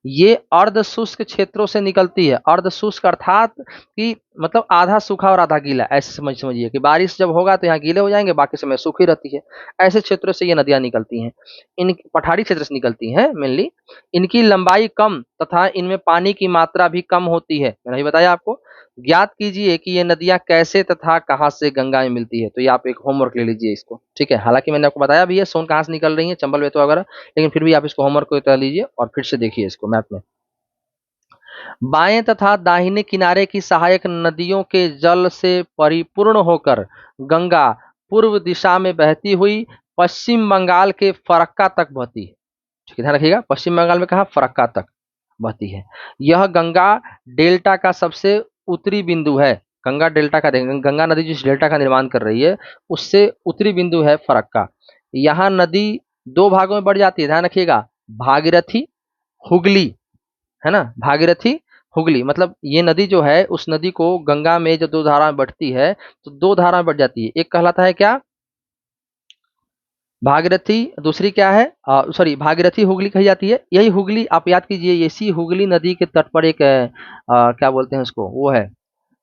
ये अर्ध शुष्क क्षेत्रों से निकलती है। अर्ध शुष्क अर्थात कि मतलब आधा सूखा और आधा गीला, ऐसे समझिए कि बारिश जब होगा तो यहाँ गीले हो जाएंगे, बाकी समय सूखी रहती है। ऐसे क्षेत्रों से ये नदियां निकलती हैं, इन पठारी क्षेत्र से निकलती हैं मेनली। इनकी लंबाई कम तथा इनमें पानी की मात्रा भी कम होती है, मैंने ही बताया आपको। ज्ञात कीजिए कि ये नदियां कैसे तथा कहाँ से गंगा में मिलती है। तो ये आप एक होमवर्क ले लीजिए इसको, ठीक है। हालांकि मैंने आपको बताया भी है सोन कहाँ से निकल रही है, चंबल, बेतवा वगैरह, लेकिन फिर भी आप इसको होमवर्क को उतार लीजिए और फिर से देखिए इसको मैप में। बाएं तथा दाहिने किनारे की सहायक नदियों के जल से परिपूर्ण होकर गंगा पूर्व दिशा में बहती हुई पश्चिम बंगाल के फरक्का तक बहती है, ठीक है, ध्यान रखिएगा। पश्चिम बंगाल में कहा? फरक्का तक बहती है। यह गंगा डेल्टा का सबसे उत्तरी बिंदु है। गंगा डेल्टा का, गंगा नदी जिस डेल्टा का निर्माण कर रही है उससे उत्तरी बिंदु है फरक्का। यहाँ नदी दो भागों में बढ़ जाती है, ध्यान रखिएगा, भागीरथी, हुगली, है ना। भागीरथी, हुगली, मतलब ये नदी जो है, उस नदी को गंगा में जब दो धारा में बढ़ती है तो दो धारा में बढ़ जाती है। एक कहलाता है क्या? भागीरथी, दूसरी क्या है? सॉरी, भागीरथी हुगली कही जाती है। यही हुगली आप याद कीजिए, इसी हुगली नदी के तट पर एक क्या बोलते हैं उसको, वो है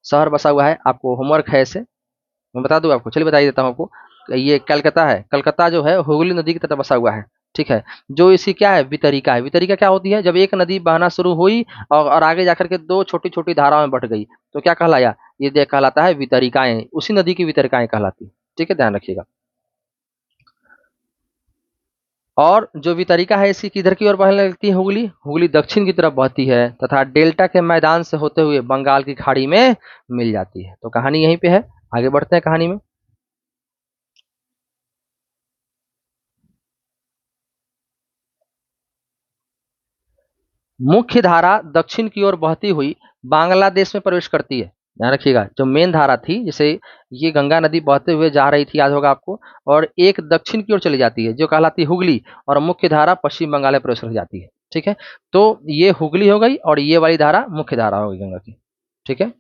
शहर बसा हुआ है। आपको होमवर्क है इसे, मैं बता दूं आपको, चलिए बता ही देता हूँ आपको। ये कलकत्ता है, कलकत्ता जो है हुगली नदी के तट बसा हुआ है, ठीक है। जो इसकी क्या है? वितरिका है। वितरिका क्या होती है? जब एक नदी बहना शुरू हुई और आगे जाकर के दो छोटी छोटी धाराओं में बट गई तो क्या कहलाया? ये कहलाता है वितरिकाएं, उसी नदी की वितरिकाएं कहलाती है, ठीक है, ध्यान रखिएगा। और जो भी तरीका है इसकी किधर की ओर बहने लगती है हुगली, हुगली दक्षिण की तरफ बहती है तथा डेल्टा के मैदान से होते हुए बंगाल की खाड़ी में मिल जाती है। तो कहानी यहीं पे है, आगे बढ़ते हैं कहानी में। मुख्य धारा दक्षिण की ओर बहती हुई बांग्लादेश में प्रवेश करती है। ध्यान रखिएगा, जो मेन धारा थी, जैसे ये गंगा नदी बहते हुए जा रही थी, याद होगा आपको, और एक दक्षिण की ओर चली जाती है जो कहलाती है हुगली, और मुख्य धारा पश्चिम बंगाल में प्रवेश कर जाती है। ठीक है, तो ये हुगली हो गई और ये वाली धारा मुख्य धारा हो गई गंगा की। ठीक है,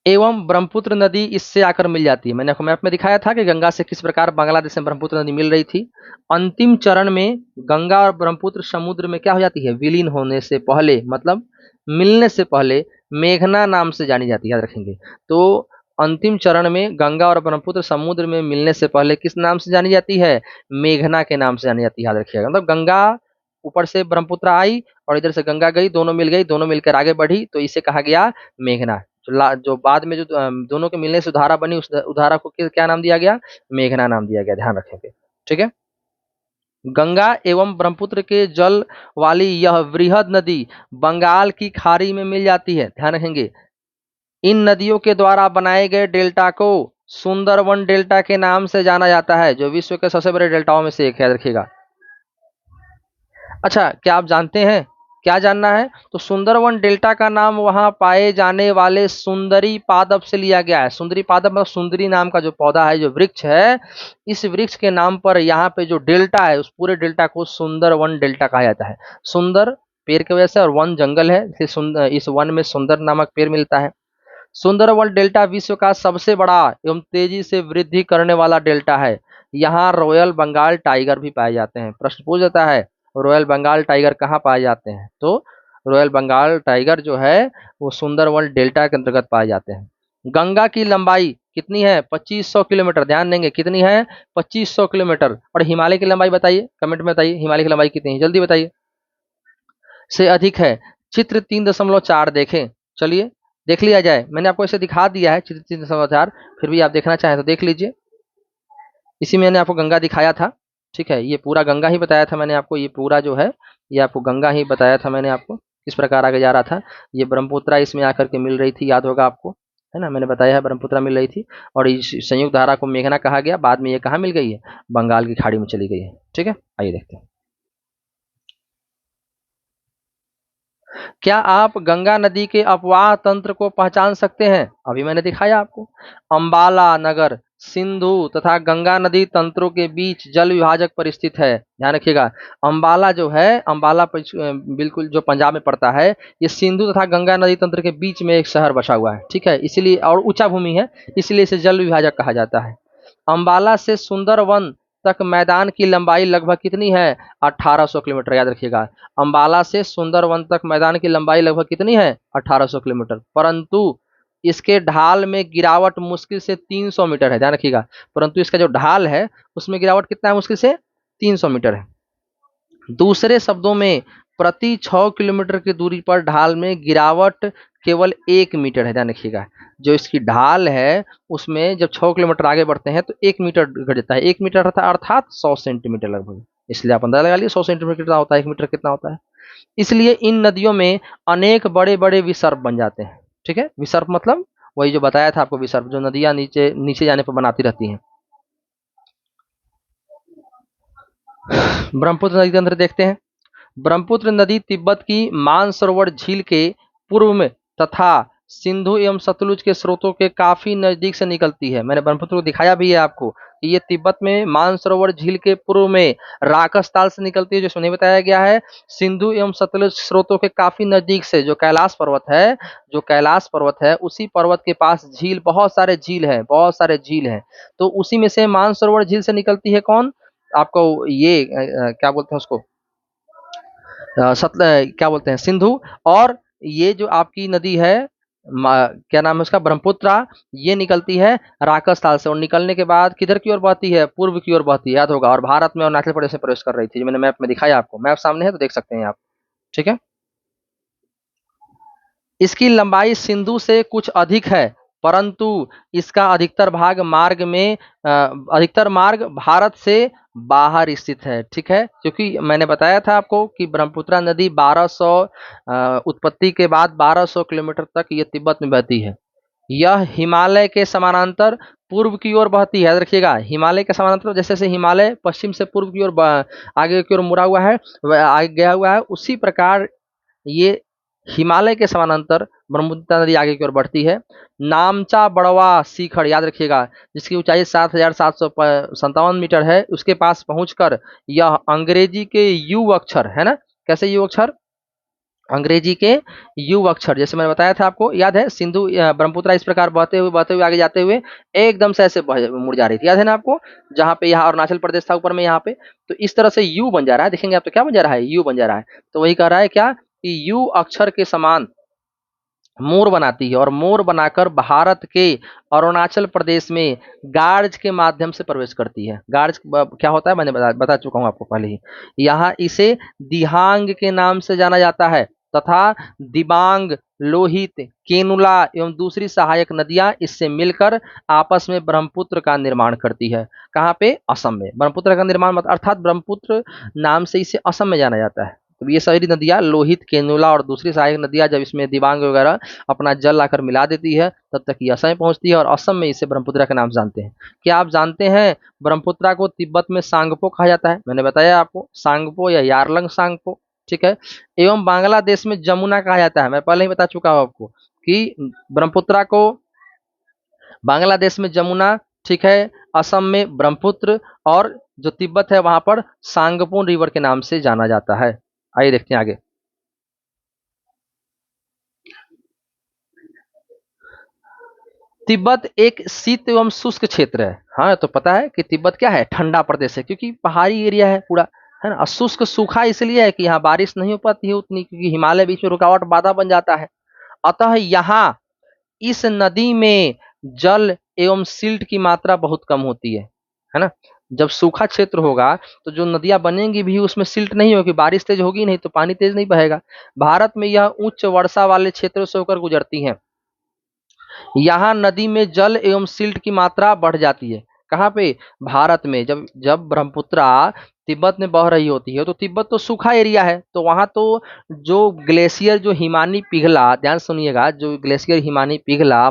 एवं ब्रह्मपुत्र नदी इससे आकर मिल जाती है। मैंने आपको मैप में दिखाया था कि गंगा से किस प्रकार बांग्लादेश में ब्रह्मपुत्र नदी मिल रही थी। अंतिम चरण में गंगा और ब्रह्मपुत्र समुद्र में क्या हो जाती है, विलीन होने से पहले, मतलब मिलने से पहले मेघना नाम से जानी जाती है, याद रखेंगे। तो अंतिम चरण में गंगा और ब्रह्मपुत्र समुद्र में मिलने से पहले किस नाम से जानी जाती है, मेघना के नाम से जानी जाती है, याद रखिएगा। मतलब गंगा ऊपर से ब्रह्मपुत्र आई और इधर से गंगा गई, दोनों मिल गई, दोनों मिलकर आगे बढ़ी, तो इसे कहा गया मेघना। जो बाद में जो दोनों के मिलने से उधारा बनी, उस उधारा को क्या नाम दिया गया, मेघना नाम दिया गया, ध्यान रखेंगे। ठीक है, गंगा एवं ब्रह्मपुत्र के जल वाली यह वृहद नदी बंगाल की खाड़ी में मिल जाती है, ध्यान रखेंगे। इन नदियों के द्वारा बनाए गए डेल्टा को सुंदरवन डेल्टा के नाम से जाना जाता है, जो विश्व के सबसे बड़े डेल्टाओं में से एक है, याद रखिएगा। अच्छा, क्या आप जानते हैं, क्या जानना है, तो सुंदरवन डेल्टा का नाम वहां पाए जाने वाले सुंदरी पादप से लिया गया है। सुंदरी पादप मतलब सुंदरी नाम का जो पौधा है, जो वृक्ष है, इस वृक्ष के नाम पर यहाँ पे जो डेल्टा है, उस पूरे डेल्टा को सुंदरवन डेल्टा कहा जाता है। सुंदर पेड़ की वजह से, और वन जंगल है, इस वन में सुंदर नामक पेड़ मिलता है। सुंदरवन डेल्टा विश्व का सबसे बड़ा एवं तेजी से वृद्धि करने वाला डेल्टा है। यहाँ रॉयल बंगाल टाइगर भी पाए जाते हैं। प्रश्न पूछ जाता है, रॉयल बंगाल टाइगर कहाँ पाए जाते हैं, तो रॉयल बंगाल टाइगर जो है वो सुंदरवन डेल्टा के अंतर्गत पाए जाते हैं। गंगा की लंबाई कितनी है, 2500 किलोमीटर, ध्यान देंगे कितनी है, 2500 किलोमीटर। और हिमालय की लंबाई बताइए, कमेंट में बताइए हिमालय की लंबाई कितनी है, जल्दी बताइए, से अधिक है। चित्र 3.4 देखें, चलिए देख लिया जाए। मैंने आपको ऐसे दिखा दिया है चित्र 3.4, फिर भी आप देखना चाहें तो देख लीजिए। इसी में मैंने आपको गंगा दिखाया था। ठीक है, ये पूरा गंगा ही बताया था मैंने आपको, ये पूरा जो है ये आपको गंगा ही बताया था मैंने आपको, किस प्रकार आगे जा रहा था। ये ब्रह्मपुत्रा इसमें आकर के मिल रही थी, याद होगा आपको, है ना, मैंने बताया है ब्रह्मपुत्रा मिल रही थी। और इस संयुक्त धारा को मेघना कहा गया, बाद में ये कहाँ मिल गई है, बंगाल की खाड़ी में चली गई है। ठीक है, आइए देखते हैं। क्या आप गंगा नदी के अपवाह तंत्र को पहचान सकते हैं, अभी मैंने दिखाया आपको। अंबाला नगर सिंधु तथा गंगा नदी तंत्रों के बीच जल विभाजक पर स्थित है, ध्यान रखिएगा। अंबाला जो है, अंबाला बिल्कुल जो पंजाब में पड़ता है, ये सिंधु तथा गंगा नदी तंत्र के बीच में एक शहर बसा हुआ है। ठीक है, इसलिए, और ऊंचा भूमि है, इसलिए इसे जल विभाजक कहा जाता है। अंबाला से सुंदरवन तक मैदान की लंबाई लगभग कितनी है, 1800 किलोमीटर, याद रखिएगा। अंबाला से सुंदरवन तक मैदान की लंबाई लगभग कितनी है, 1800 किलोमीटर, परंतु इसके ढाल में गिरावट मुश्किल से 300 मीटर है, ध्यान रखिएगा। परंतु इसका जो ढाल है उसमें गिरावट कितना है, मुश्किल से 300 मीटर है। दूसरे शब्दों में प्रति 6 किलोमीटर की दूरी पर ढाल में गिरावट केवल 1 मीटर है, ध्यान रखिएगा। जो इसकी ढाल है उसमें जब 6 किलोमीटर आगे बढ़ते हैं तो 1 मीटर घट जाता है। 1 मीटर अर्थात 100 सेंटीमीटर लगभग, इसलिए आप अंदाजा लगा लिए 100 सेंटीमीटर कितना होता है, 1 मीटर कितना होता है। इसलिए इन नदियों में अनेक बड़े बड़े विसर्प बन जाते हैं। ठीक है, विसर्प मतलब वही जो बताया था आपको, विसर्प जो नदियां नीचे नीचे जाने पर बनाती रहती हैं। ब्रह्मपुत्र नदी के अंदर देखते हैं। ब्रह्मपुत्र नदी तिब्बत की मानसरोवर झील के पूर्व में तथा सिंधु एवं सतलुज के स्रोतों के काफी नजदीक से निकलती है। मैंने ब्रह्मपुत्र को दिखाया भी है आपको कि ये तिब्बत में मानसरोवर झील के पूर्व में राकस ताल से निकलती है, जो नहीं बताया गया है। सिंधु एवं सतलुज स्रोतों के काफी नजदीक से जो कैलाश पर्वत है, जो कैलाश पर्वत है उसी पर्वत के पास झील, बहुत सारे झील हैं, बहुत सारे झील हैं। तो उसी में से मानसरोवर झील से निकलती है कौन, आपको ये क्या बोलते हैं उसको, क्या बोलते हैं, सिंधु। और ये जो आपकी नदी है, क्या नाम है उसका, ब्रह्मपुत्रा, ये निकलती है राकस ताल से, और निकलने के बाद किधर की ओर बहती है, पूर्व की ओर बहती है, याद होगा। और भारत में और अरुणाचल प्रदेश में प्रवेश कर रही थी, जो मैंने मैप में दिखाया आपको, मैप सामने है तो देख सकते हैं आप। ठीक है, इसकी लंबाई सिंधु से कुछ अधिक है, परंतु इसका अधिकतर मार्ग भारत से बाहर स्थित है, ठीक है, क्योंकि मैंने बताया था आपको कि ब्रह्मपुत्र नदी 1200 उत्पत्ति के बाद 1200 किलोमीटर तक ये तिब्बत में बहती है। यह हिमालय के समानांतर पूर्व की ओर बहती है, याद रखिएगा, हिमालय के समानांतर, जैसे जैसे हिमालय पश्चिम से पूर्व की ओर आगे की ओर मुड़ा हुआ है, आगे गया हुआ है, उसी प्रकार ये हिमालय के समानांतर ब्रह्मपुत्र नदी आगे की ओर बढ़ती है। नामचा बड़वा शिखर, याद रखिएगा, जिसकी ऊंचाई 7,757 मीटर है, उसके पास पहुंचकर यह अंग्रेजी के यू अक्षर है ना, कैसे यू अक्षर, अंग्रेजी के यू अक्षर, जैसे मैंने बताया था आपको, याद है, सिंधु ब्रह्मपुत्र इस प्रकार बहते हुए आगे जाते हुए एकदम से ऐसे मुड़ जा रही थी, याद है ना आपको, जहाँ पे यहाँ अरुणाचल प्रदेश था ऊपर में, यहाँ पे तो इस तरह से यू बन जा रहा है, देखेंगे आप तो क्या बन जा रहा है, यू बन जा रहा है। तो वही कह रहा है क्या कि यू अक्षर के समान मोर बनाती है और मोर बनाकर भारत के अरुणाचल प्रदेश में गार्ज के माध्यम से प्रवेश करती है। गार्ज क्या होता है मैंने बता चुका हूं आपको पहले ही। यहाँ इसे दिहांग के नाम से जाना जाता है तथा दिबांग, लोहित, केनुला एवं दूसरी सहायक नदियां इससे मिलकर आपस में ब्रह्मपुत्र का निर्माण करती है। कहाँ पे, असम में ब्रह्मपुत्र का निर्माण, अर्थात ब्रह्मपुत्र नाम से इसे असम में जाना जाता है। तो ये सारी नदियां, लोहित, केनुला और दूसरी सहायक नदियां जब इसमें दिबांग वगैरह अपना जल लाकर मिला देती है, तब तक ये असम में पहुंचती है और असम में इसे ब्रह्मपुत्र के नाम से जानते हैं। क्या आप जानते हैं ब्रह्मपुत्र को तिब्बत में सांगपो कहा जाता है, मैंने बताया आपको, सांगपो या यारलंग सांगपो, ठीक है। एवं बांग्लादेश में जमुना कहा जाता है, मैं पहले ही बता चुका हूं आपको कि ब्रह्मपुत्र को बांग्लादेश में जमुना, ठीक है, असम में ब्रह्मपुत्र और जो तिब्बत है वहां पर सांगपो रिवर के नाम से जाना जाता है। आइए देखते हैं आगे। तिब्बत एक शीत एवं शुष्क क्षेत्र है। हाँ, तो पता है कि तिब्बत क्या है, ठंडा प्रदेश है, क्योंकि पहाड़ी एरिया है पूरा, है ना। और शुष्क सूखा इसलिए है कि यहाँ बारिश नहीं हो पाती है उतनी, क्योंकि हिमालय बीच में रुकावट बाधा बन जाता है। अतः यहाँ इस नदी में जल एवं सिल्ट की मात्रा बहुत कम होती है ना। जब सूखा क्षेत्र होगा तो जो नदियां बनेंगी भी उसमें सिल्ट नहीं होगी, बारिश तेज होगी नहीं तो पानी तेज नहीं बहेगा। भारत में यह उच्च वर्षा वाले क्षेत्रों से होकर गुजरती है। यहाँ नदी में जल एवं सिल्ट की मात्रा बढ़ जाती है। कहाँ पे, भारत में। जब जब ब्रह्मपुत्रा तिब्बत में बह रही होती है तो तिब्बत तो सूखा एरिया है, तो वहां तो जो ग्लेशियर, जो हिमानी पिघला, ध्यान सुनिएगा, जो ग्लेशियर हिमानी पिघला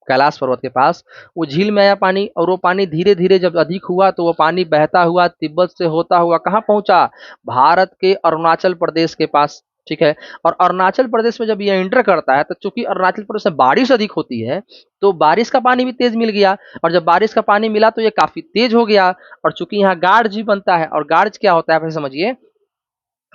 कैलाश पर्वत के पास, वो झील में आया पानी, और वो पानी धीरे धीरे जब अधिक हुआ तो वो पानी बहता हुआ तिब्बत से होता हुआ कहाँ पहुंचा, भारत के अरुणाचल प्रदेश के पास, ठीक है। और अरुणाचल प्रदेश में जब ये एंटर करता है तो चूंकि अरुणाचल प्रदेश में बारिश अधिक होती है तो बारिश का पानी भी तेज मिल गया, और जब बारिश का पानी मिला तो ये काफी तेज हो गया। और चूंकि यहाँ गार्ज भी बनता है, और गार्ज क्या होता है आप समझिए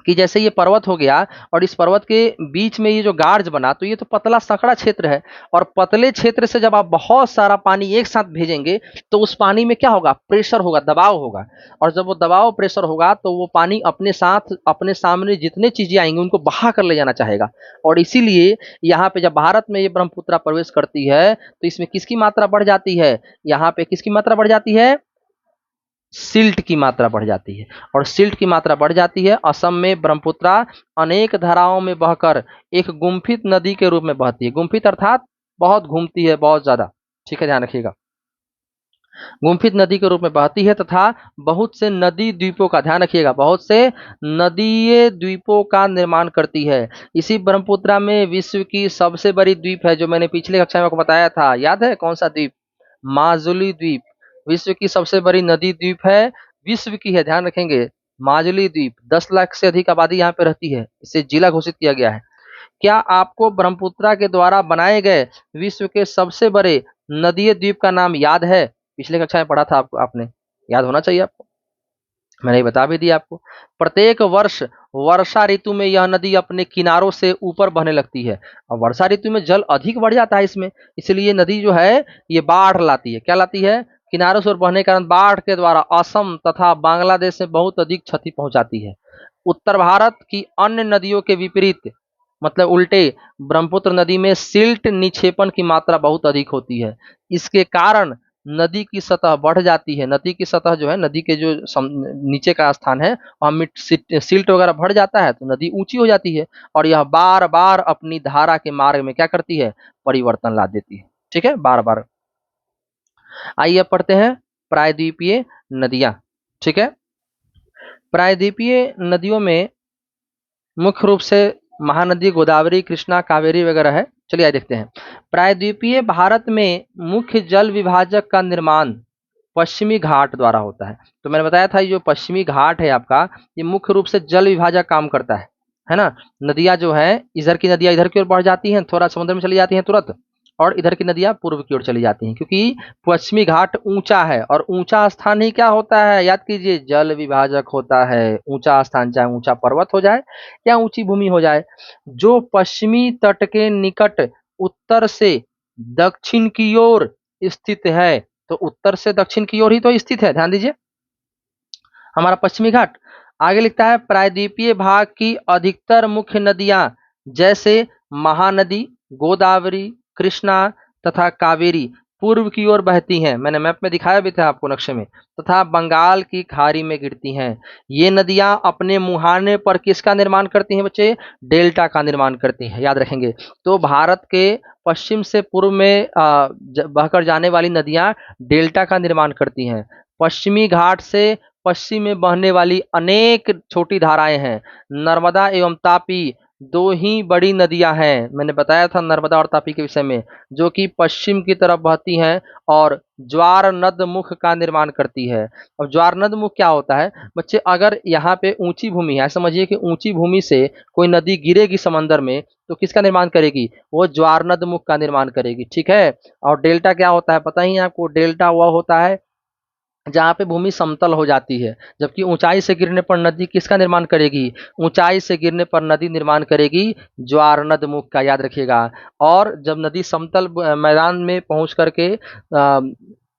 कि जैसे ये पर्वत हो गया और इस पर्वत के बीच में ये जो गार्ज बना, तो ये तो पतला सकड़ा क्षेत्र है, और पतले क्षेत्र से जब आप बहुत सारा पानी एक साथ भेजेंगे तो उस पानी में क्या होगा, प्रेशर होगा, दबाव होगा। और जब वो दबाव प्रेशर होगा तो वो पानी अपने साथ अपने सामने जितने चीजें आएंगी उनको बहा कर ले जाना चाहेगा। और इसीलिए यहाँ पे जब भारत में ये ब्रह्मपुत्र प्रवेश करती है तो इसमें किसकी मात्रा बढ़ जाती है, यहाँ पे किसकी मात्रा बढ़ जाती है, सिल्ट की मात्रा बढ़ जाती है। और सिल्ट की मात्रा बढ़ जाती है, असम में ब्रह्मपुत्र अनेक धाराओं में बहकर एक गुम्फित नदी के रूप में बहती है। गुम्फित अर्थात बहुत घूमती है, बहुत ज्यादा, ठीक है, ध्यान रखिएगा। गुम्फित नदी के रूप में बहती है तथा बहुत से नदी द्वीपों का, ध्यान रखिएगा, बहुत से नदीय द्वीपों का निर्माण करती है। इसी ब्रह्मपुत्र में विश्व की सबसे बड़ी द्वीप है, जो मैंने पिछले कक्षा में आपको बताया था, याद है कौन सा द्वीप, माजुली द्वीप। विश्व की सबसे बड़ी नदी द्वीप है, विश्व की है, ध्यान रखेंगे, माजुली द्वीप। 10 लाख से अधिक आबादी यहाँ पे रहती है, इसे जिला घोषित किया गया है। क्या आपको ब्रह्मपुत्र के द्वारा बनाए गए विश्व के सबसे बड़े नदीय द्वीप का नाम याद है, पिछले कक्षा में पढ़ा था आपको, आपने याद होना चाहिए आपको, मैंने ये बता भी दिया आपको। प्रत्येक वर्ष वर्षा ऋतु में यह नदी अपने किनारों से ऊपर बहने लगती है, और वर्षा ऋतु में जल अधिक बढ़ जाता है इसमें, इसलिए नदी जो है ये बाढ़ लाती है। क्या लाती है, किनारों से बहने के कारण बाढ़ के द्वारा असम तथा बांग्लादेश में बहुत अधिक क्षति पहुंचाती है। उत्तर भारत की अन्य नदियों के विपरीत, मतलब उल्टे, ब्रह्मपुत्र नदी में सिल्ट निक्षेपण की मात्रा बहुत अधिक होती है। इसके कारण नदी की सतह बढ़ जाती है। नदी की सतह जो है, नदी के जो नीचे का स्थान है वहां सिल्ट वगैरह बढ़ जाता है तो नदी ऊंची हो जाती है, और यह बार बार अपनी धारा के मार्ग में क्या करती है, परिवर्तन ला देती है, ठीक है, बार बार। आइए अब पढ़ते हैं प्रायद्वीपीय नदियां, ठीक है। प्रायद्वीपीय नदियों में मुख्य रूप से महानदी गोदावरी, कृष्णा, कावेरी वगैरह है। चलिए आइए देखते हैं। प्रायद्वीपीय भारत में मुख्य जल विभाजक का निर्माण पश्चिमी घाट द्वारा होता है। तो मैंने बताया था ये जो पश्चिमी घाट है आपका, ये मुख्य रूप से जल विभाजक काम करता है ना। नदियां जो है, इधर की नदियां इधर की ओर बढ़ जाती हैं, थोड़ा समुद्र में चली जाती हैं तुरंत, और इधर की नदियां पूर्व की ओर चली जाती हैं, क्योंकि पश्चिमी घाट ऊंचा है, और ऊंचा स्थान ही क्या होता है, याद कीजिए, जल विभाजक होता है। ऊंचा स्थान चाहे ऊंचा पर्वत हो जाए या ऊंची भूमि हो जाए, जो पश्चिमी तट के निकट उत्तर से दक्षिण की ओर स्थित है। तो उत्तर से दक्षिण की ओर ही तो स्थित है, ध्यान दीजिए, हमारा पश्चिमी घाट। आगे लिखता है, प्रायद्वीपीय भाग की अधिकतर मुख्य नदियां जैसे महानदी, गोदावरी, कृष्णा तथा कावेरी पूर्व की ओर बहती हैं। मैंने मैप में दिखाया भी था आपको, नक्शे में, तथा बंगाल की खाड़ी में गिरती हैं। ये नदियां अपने मुहाने पर किसका निर्माण करती हैं बच्चे? डेल्टा का निर्माण करती हैं, याद रखेंगे। तो भारत के पश्चिम से पूर्व में बहकर जाने वाली नदियां डेल्टा का निर्माण करती हैं। पश्चिमी घाट से पश्चिम में बहने वाली अनेक छोटी धाराएं हैं। नर्मदा एवं तापी दो ही बड़ी नदियां हैं, मैंने बताया था नर्मदा और तापी के विषय में, जो कि पश्चिम की तरफ बहती हैं और ज्वार नद मुख का निर्माण करती है। अब ज्वार नद मुख क्या होता है बच्चे? अगर यहाँ पे ऊंची भूमि है, समझिए कि ऊंची भूमि से कोई नदी गिरेगी समंदर में, तो किसका निर्माण करेगी? वो ज्वार नद मुख का निर्माण करेगी, ठीक है। और डेल्टा क्या होता है पता ही है आपको? डेल्टा वह होता है जहाँ पे भूमि समतल हो जाती है, जबकि ऊंचाई से गिरने पर नदी किसका निर्माण करेगी? ऊंचाई से गिरने पर नदी निर्माण करेगी ज्वार नद मुख का, याद रखिएगा। और जब नदी समतल मैदान में पहुंच करके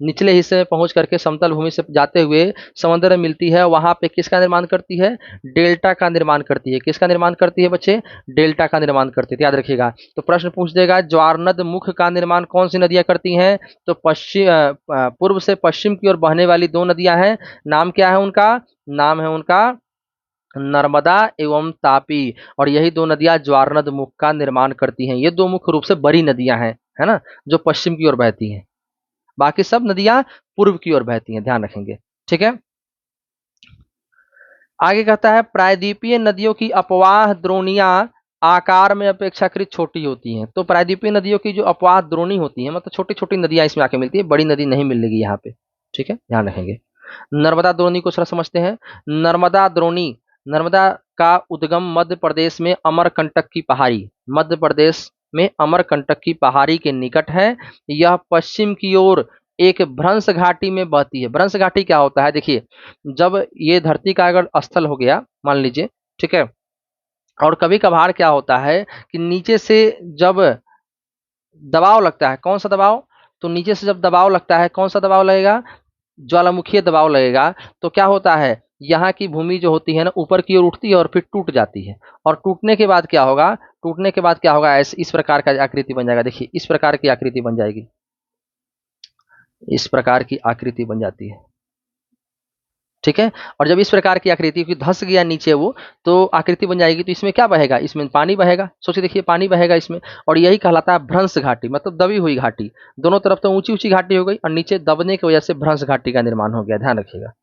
निचले हिस्से में पहुंच करके समतल भूमि से जाते हुए समुद्र में मिलती है, वहां पे किसका निर्माण करती है? डेल्टा का निर्माण करती है। किसका निर्माण करती है बच्चे? डेल्टा का निर्माण करती है, याद रखिएगा। तो प्रश्न पूछ देगा, ज्वार नद मुख का निर्माण कौन सी नदियां करती हैं? तो पूर्व से पश्चिम की ओर बहने वाली दो नदियां हैं। नाम क्या है उनका? नाम है उनका नर्मदा एवं तापी। और यही दो नदियां ज्वारनद मुख का निर्माण करती हैं। ये दो मुख्य रूप से बड़ी नदियां हैं, है ना, जो पश्चिम की ओर बहती हैं। बाकी सब नदियां पूर्व की ओर बहती हैं, ध्यान रखेंगे, ठीक है। आगे कहता है, प्रायद्वीपीय नदियों की अपवाह द्रोणियां आकार में अपेक्षाकृत छोटी होती हैं। तो प्रायद्वीपीय नदियों की जो अपवाह द्रोणी होती हैं, मतलब छोटी छोटी नदियां इसमें आके मिलती है, बड़ी नदी नहीं मिलेगी यहाँ पे, ठीक है, ध्यान रखेंगे। नर्मदा द्रोणी को थोड़ा समझते हैं। नर्मदा द्रोणी, नर्मदा का उद्गम मध्य प्रदेश में अमरकंटक की पहाड़ी, मध्य प्रदेश में अमरकंटक की पहाड़ी के निकट है। यह पश्चिम की ओर एक भ्रंश घाटी में बहती है। भ्रंश घाटी क्या होता है? देखिए, जब ये धरती का अगर स्थल हो गया मान लीजिए, ठीक है, और कभी कभार क्या होता है कि नीचे से जब दबाव लगता है, कौन सा दबाव? तो नीचे से जब दबाव लगता है, कौन सा दबाव लगेगा? ज्वालामुखीय दबाव लगेगा। तो क्या होता है, यहाँ की भूमि जो होती है ना, ऊपर की ओर उठती है और फिर टूट जाती है। और टूटने के बाद क्या होगा? टूटने के बाद क्या होगा? ऐसे इस प्रकार का आकृति बन जाएगा। देखिए, इस प्रकार की आकृति बन जाएगी, इस प्रकार की आकृति बन जाती है, ठीक है। और जब इस प्रकार की आकृति की धंस गया नीचे वो, तो आकृति बन जाएगी। तो इसमें क्या बहेगा? इसमें पानी बहेगा। सोचिए, देखिए, पानी बहेगा इसमें, और यही कहलाता है भ्रंश घाटी, मतलब दबी हुई घाटी। दोनों तरफ तो ऊंची ऊंची घाटी हो गई और नीचे दबने की वजह से भ्रंश घाटी का निर्माण हो गया, ध्यान रखिएगा।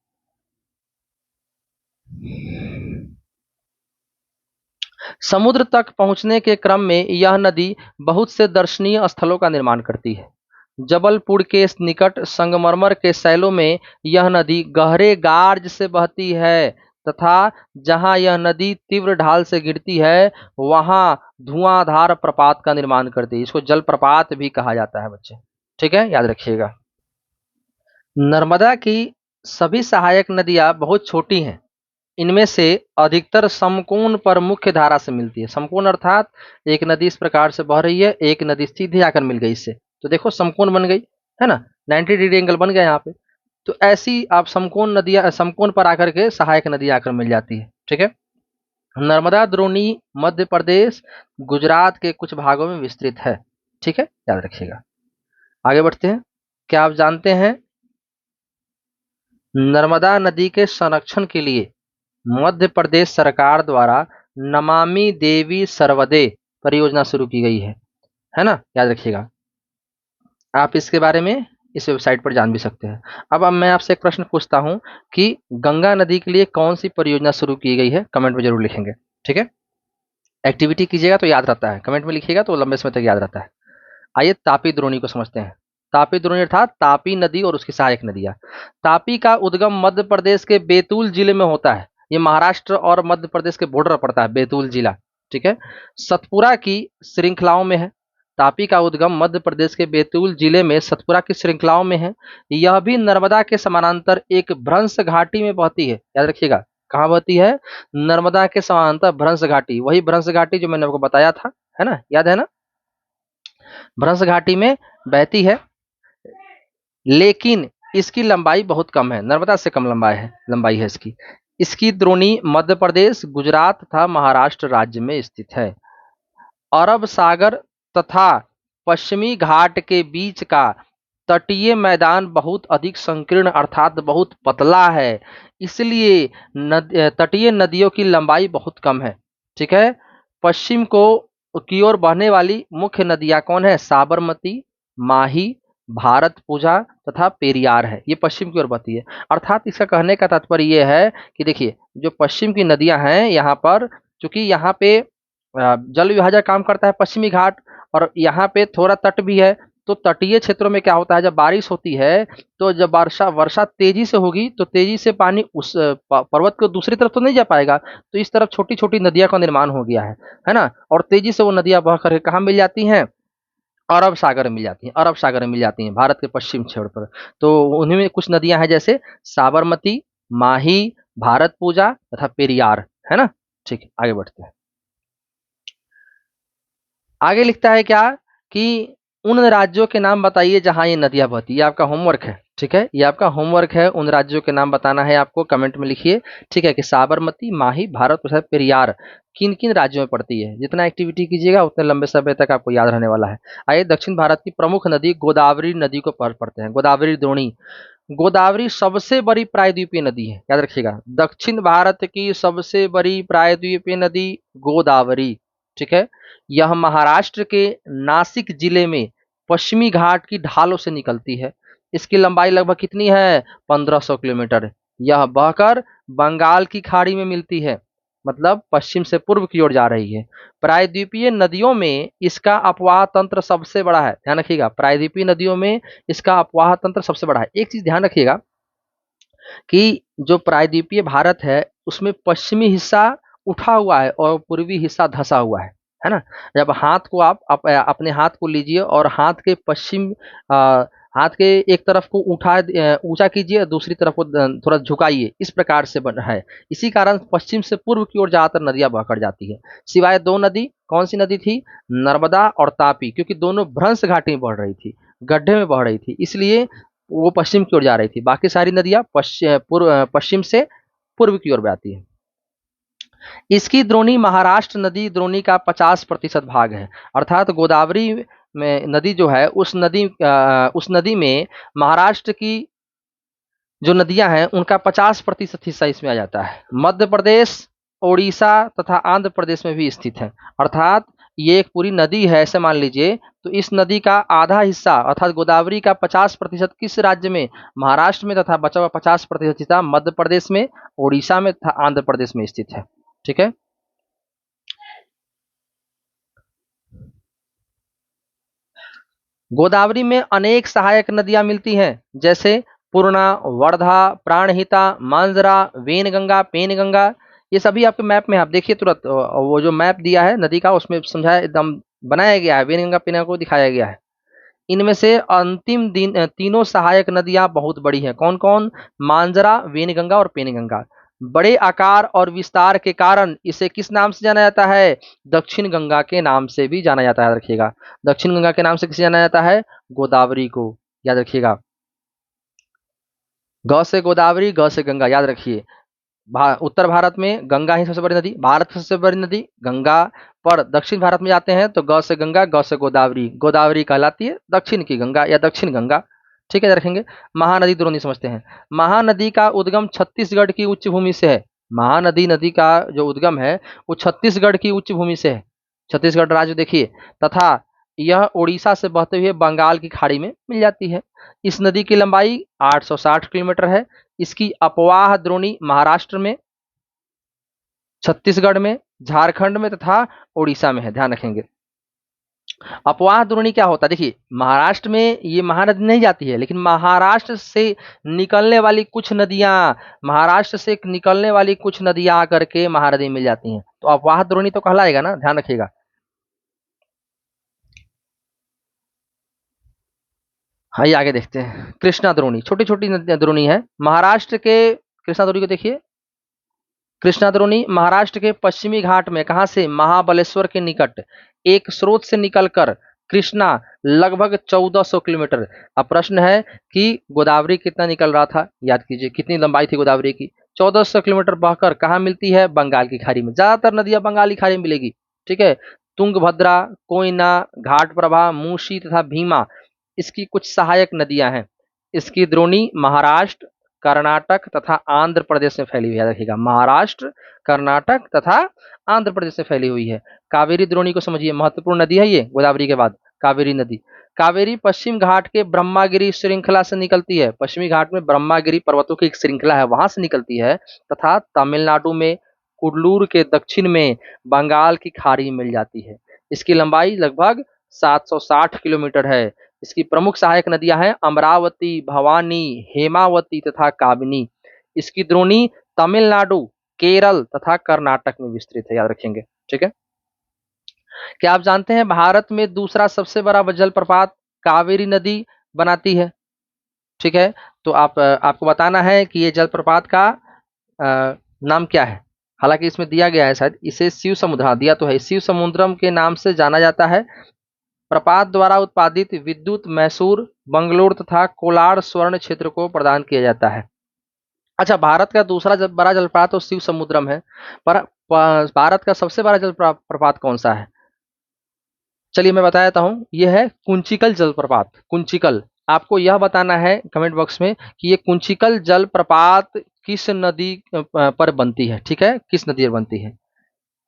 समुद्र तक पहुंचने के क्रम में यह नदी बहुत से दर्शनीय स्थलों का निर्माण करती है। जबलपुर के निकट संगमरमर के सैलों में यह नदी गहरे गार्ज से बहती है, तथा जहां यह नदी तीव्र ढाल से गिरती है, वहां धुआंधार प्रपात का निर्माण करती है। इसको जलप्रपात भी कहा जाता है बच्चे, ठीक है, याद रखिएगा। नर्मदा की सभी सहायक नदियां बहुत छोटी हैं। इनमें से अधिकतर समकोण पर मुख्य धारा से मिलती है। समकोण अर्थात एक नदी इस प्रकार से बह रही है, एक नदी सीधे आकर मिल गई इससे, तो देखो समकोण बन गई, है ना, 90 डिग्री एंगल बन गया यहाँ पे। तो ऐसी आप समकोण नदियां, समकोण पर आकर के सहायक नदी आकर मिल जाती है, ठीक है। नर्मदा द्रोणी मध्य प्रदेश, गुजरात के कुछ भागों में विस्तृत है, ठीक है, याद रखिएगा। आगे बढ़ते हैं। क्या आप जानते हैं, नर्मदा नदी के संरक्षण के लिए मध्य प्रदेश सरकार द्वारा नमामि देवी सर्वदे परियोजना शुरू की गई है ना, याद रखिएगा। आप इसके बारे में इस वेबसाइट पर जान भी सकते हैं। अब मैं आपसे एक प्रश्न पूछता हूँ कि गंगा नदी के लिए कौन सी परियोजना शुरू की गई है, कमेंट में जरूर लिखेंगे, ठीक है। एक्टिविटी कीजिएगा तो याद रहता है, कमेंट में लिखिएगा तो लंबे समय तक याद रहता है। आइए तापी द्रोणी को समझते हैं। तापी द्रोणी अर्थात तापी नदी और उसकी सहायक नदियां। तापी का उद्गम मध्य प्रदेश के बैतूल जिले में होता है। ये महाराष्ट्र और मध्य प्रदेश के बॉर्डर पड़ता है बैतूल जिला, ठीक है। सतपुरा की श्रृंखलाओं में है। तापी का उद्गम मध्य प्रदेश के बैतूल जिले में सतपुरा की श्रृंखलाओं में है। यह भी नर्मदा के समानांतर एक भ्रंश घाटी में बहती है, याद रखिएगा। कहाँ बहती है? नर्मदा के समानांतर भ्रंश घाटी, वही भ्रंश घाटी जो मैंने आपको बताया था, है ना, याद है ना। भ्रंश घाटी में बहती है, लेकिन इसकी लंबाई बहुत कम है, नर्मदा से कम लंबाई है इसकी। इसकी द्रोणी मध्य प्रदेश, गुजरात तथा महाराष्ट्र राज्य में स्थित है। अरब सागर तथा पश्चिमी घाट के बीच का तटीय मैदान बहुत अधिक संकीर्ण अर्थात बहुत पतला है, इसलिए तटीय नदियों की लंबाई बहुत कम है, ठीक है। पश्चिम को की ओर बहने वाली मुख्य नदियां कौन है? साबरमती, माही, भारतपुजा तथा पेरियार है। ये पश्चिम की ओर बहती है। अर्थात इसका कहने का तात्पर्य ये है कि देखिए, जो पश्चिम की नदियां हैं यहाँ पर, चूंकि यहाँ पे जल विभाजक काम करता है पश्चिमी घाट, और यहाँ पे थोड़ा तट भी है, तो तटीय क्षेत्रों में क्या होता है, जब बारिश होती है तो जब वर्षा वर्षा तेजी से होगी तो तेजी से पानी उस पर्वत को दूसरी तरफ तो नहीं जा पाएगा, तो इस तरफ छोटी छोटी नदियां का निर्माण हो गया है ना। और तेजी से वो नदियां बह करके कहाँ मिल जाती हैं? अरब सागर में मिल जाती हैं, अरब सागर में मिल जाती हैं, भारत के पश्चिम छोर पर। तो उन्हीं में कुछ नदियां हैं, जैसे साबरमती, माही, भारतपुजा तथा पेरियार, है ना। ठीक है, आगे बढ़ते हैं। आगे लिखता है क्या कि उन राज्यों के नाम बताइए जहां ये नदियां बहती है। ये आपका होमवर्क है, ठीक है, ये आपका होमवर्क है। उन राज्यों के नाम बताना है आपको, कमेंट में लिखिए, ठीक है, कि साबरमती, माही, भारत तथा पेरियार किन किन राज्यों में पड़ती है। जितना एक्टिविटी कीजिएगा उतने लंबे समय तक आपको याद रहने वाला है। आइए दक्षिण भारत की प्रमुख नदी गोदावरी नदी को पढ़ते हैं। गोदावरी द्रोणी। गोदावरी सबसे बड़ी प्रायद्वीपीय नदी है, याद रखिएगा। दक्षिण भारत की सबसे बड़ी प्रायद्वीपीय नदी गोदावरी, ठीक है। यह महाराष्ट्र के नासिक जिले में पश्चिमी घाट की ढालों से निकलती है। इसकी लंबाई लगभग कितनी है? 1500 किलोमीटर। यह बहकर बंगाल की खाड़ी में मिलती है, मतलब पश्चिम से पूर्व की ओर जा रही है। प्रायद्वीपीय नदियों में इसका अपवाह तंत्र सबसे बड़ा है, ध्यान रखिएगा। प्रायद्वीपीय नदियों में इसका अपवाह तंत्र सबसे बड़ा है। एक चीज ध्यान रखिएगा कि जो प्रायद्वीपीय भारत है उसमें पश्चिमी हिस्सा उठा हुआ है और पूर्वी हिस्सा धंसा हुआ है ना। जब हाथ को आप अपने हाथ को लीजिए और हाथ के पश्चिम हाथ के एक तरफ को ऊंचा कीजिए, दूसरी तरफ को थोड़ा झुकाइए, इस प्रकार से बना है। इसी कारण पश्चिम से पूर्व की ओर ज्यादातर नदियां बहकर जाती है, सिवाय दो नदी। कौन सी नदी थी? नर्मदा और तापी, क्योंकि दोनों भ्रंश घाटी में बढ़ रही थी, गड्ढे में बह रही थी, इसलिए वो पश्चिम की ओर जा रही थी। बाकी सारी नदियां पश्चिम से पूर्व की ओर बहती है। इसकी द्रोणी महाराष्ट्र नदी द्रोणी का 50% भाग है। अर्थात गोदावरी में नदी जो है उस नदी में महाराष्ट्र की जो नदियां हैं उनका 50% हिस्सा इसमें आ जाता है। मध्य प्रदेश, ओडिशा तथा आंध्र प्रदेश में भी स्थित है। अर्थात ये एक पूरी नदी है ऐसे मान लीजिए, तो इस नदी का आधा हिस्सा अर्थात गोदावरी का 50% किस राज्य में? महाराष्ट्र में, तथा बचा हुआ 50% हिस्सा मध्य प्रदेश में, ओडिशा में तथा आंध्र प्रदेश में स्थित है, ठीक है। गोदावरी में अनेक सहायक नदियां मिलती हैं, जैसे पूर्णा, वर्धा, प्राणहिता, मांजरा, वेनगंगा, पेनगंगा। ये सभी आपके मैप में आप देखिए तुरंत, वो जो मैप दिया है नदी का उसमें समझाया, एकदम बनाया गया है, वेनगंगा पेनगंगा को दिखाया गया है। इनमें से अंतिम तीनों सहायक नदियां बहुत बड़ी हैं। कौन कौन? मांजरा, वेनगंगा और पेनगंगा। बड़े आकार और विस्तार के कारण इसे किस नाम से जाना जाता है? दक्षिण गंगा के नाम से भी जाना जाता है, रखिएगा। दक्षिण गंगा के नाम से किसे जाना जाता है? गोदावरी को, याद रखिएगा। ग से गोदावरी, ग से गंगा, याद रखिए। उत्तर भारत में गंगा ही सबसे बड़ी नदी, भारत की सबसे बड़ी नदी गंगा। पर दक्षिण भारत में जाते हैं तो ग से गंगा, ग से गोदावरी, गोदावरी कहलाती है दक्षिण की गंगा या दक्षिण गंगा, ठीक है, रखेंगे। महानदी द्रोणी समझते हैं। महानदी का उद्गम छत्तीसगढ़ की उच्च भूमि से है। महानदी नदी का जो उद्गम है वो छत्तीसगढ़ की उच्च भूमि से है, छत्तीसगढ़ राज्य देखिए। तथा यह उड़ीसा से बहते हुए बंगाल की खाड़ी में मिल जाती है। इस नदी की लंबाई 860 किलोमीटर है। इसकी अपवाह द्रोणी महाराष्ट्र में, छत्तीसगढ़ में, झारखंड में तथा उड़ीसा में है, ध्यान रखेंगे। अपवाह द्रोणी क्या होता है, देखिए महाराष्ट्र में ये महानदी नहीं जाती है, लेकिन महाराष्ट्र से निकलने वाली कुछ नदियां, महाराष्ट्र से निकलने वाली कुछ नदियां आकर के महानदी मिल जाती हैं, तो अपवाह द्रोणी तो कहलाएगा ना, ध्यान रखिएगा। आइए आगे देखते हैं। कृष्णा द्रोणी, छोटी छोटी द्रोणी है महाराष्ट्र के। कृष्णा द्रोणी को देखिए, कृष्णा द्रोणी महाराष्ट्र के पश्चिमी घाट में, कहां से, महाबलेश्वर के निकट एक स्रोत से निकलकर कृष्णा लगभग 1400 किलोमीटर। अब प्रश्न है कि गोदावरी कितना निकल रहा था, याद कीजिए कितनी लंबाई थी गोदावरी की, 1400 किलोमीटर बहकर कहाँ मिलती है, बंगाल की खाड़ी में। ज्यादातर नदियां बंगाल की खाड़ी में मिलेगी, ठीक है। तुंगभद्रा, कोयना, घाट प्रभा, मूसी तथा भीमा इसकी कुछ सहायक नदियां हैं। इसकी द्रोणी महाराष्ट्र, कर्नाटक तथा आंध्र प्रदेश में फैली हुई है, देखिएगा महाराष्ट्र, कर्नाटक तथा आंध्र प्रदेश में फैली हुई है। कावेरी द्रोणी को समझिए, महत्वपूर्ण नदी है ये गोदावरी के बाद, कावेरी नदी। कावेरी पश्चिम घाट के ब्रह्मागिरी श्रृंखला से निकलती है, पश्चिमी घाट में ब्रह्मागिरी पर्वतों की एक श्रृंखला है, वहां से निकलती है, तथा तमिलनाडु में कुडलूर के दक्षिण में बंगाल की खाड़ी मिल जाती है। इसकी लंबाई लगभग 760 किलोमीटर है। इसकी प्रमुख सहायक नदियां हैं अमरावती, भवानी, हेमावती तथा काबिनी। इसकी द्रोणी तमिलनाडु, केरल तथा कर्नाटक में विस्तृत है, याद रखेंगे, ठीक है। क्या आप जानते हैं भारत में दूसरा सबसे बड़ा जलप्रपात कावेरी नदी बनाती है, ठीक है। तो आपको बताना है कि ये जलप्रपात का नाम क्या है। हालांकि इसमें दिया गया है शायद, इसे शिव समुद्र, हाँ दिया तो है, शिव समुद्रम के नाम से जाना जाता है। प्रपात द्वारा उत्पादित विद्युत मैसूर, बंगलोर तथा कोलार स्वर्ण क्षेत्र को प्रदान किया जाता है। अच्छा, भारत का दूसरा बड़ा जलप्रपात तो शिव समुद्रम है, पर भारत का सबसे बड़ा जलप्रपात कौन सा है, चलिए मैं बता देता हूँ। यह है कुंचिकल जलप्रपात। कुंचिकल, आपको यह बताना है कमेंट बॉक्स में कि ये कुंचिकल जलप्रपात किस नदी पर बनती है, ठीक है, किस नदी पर बनती है।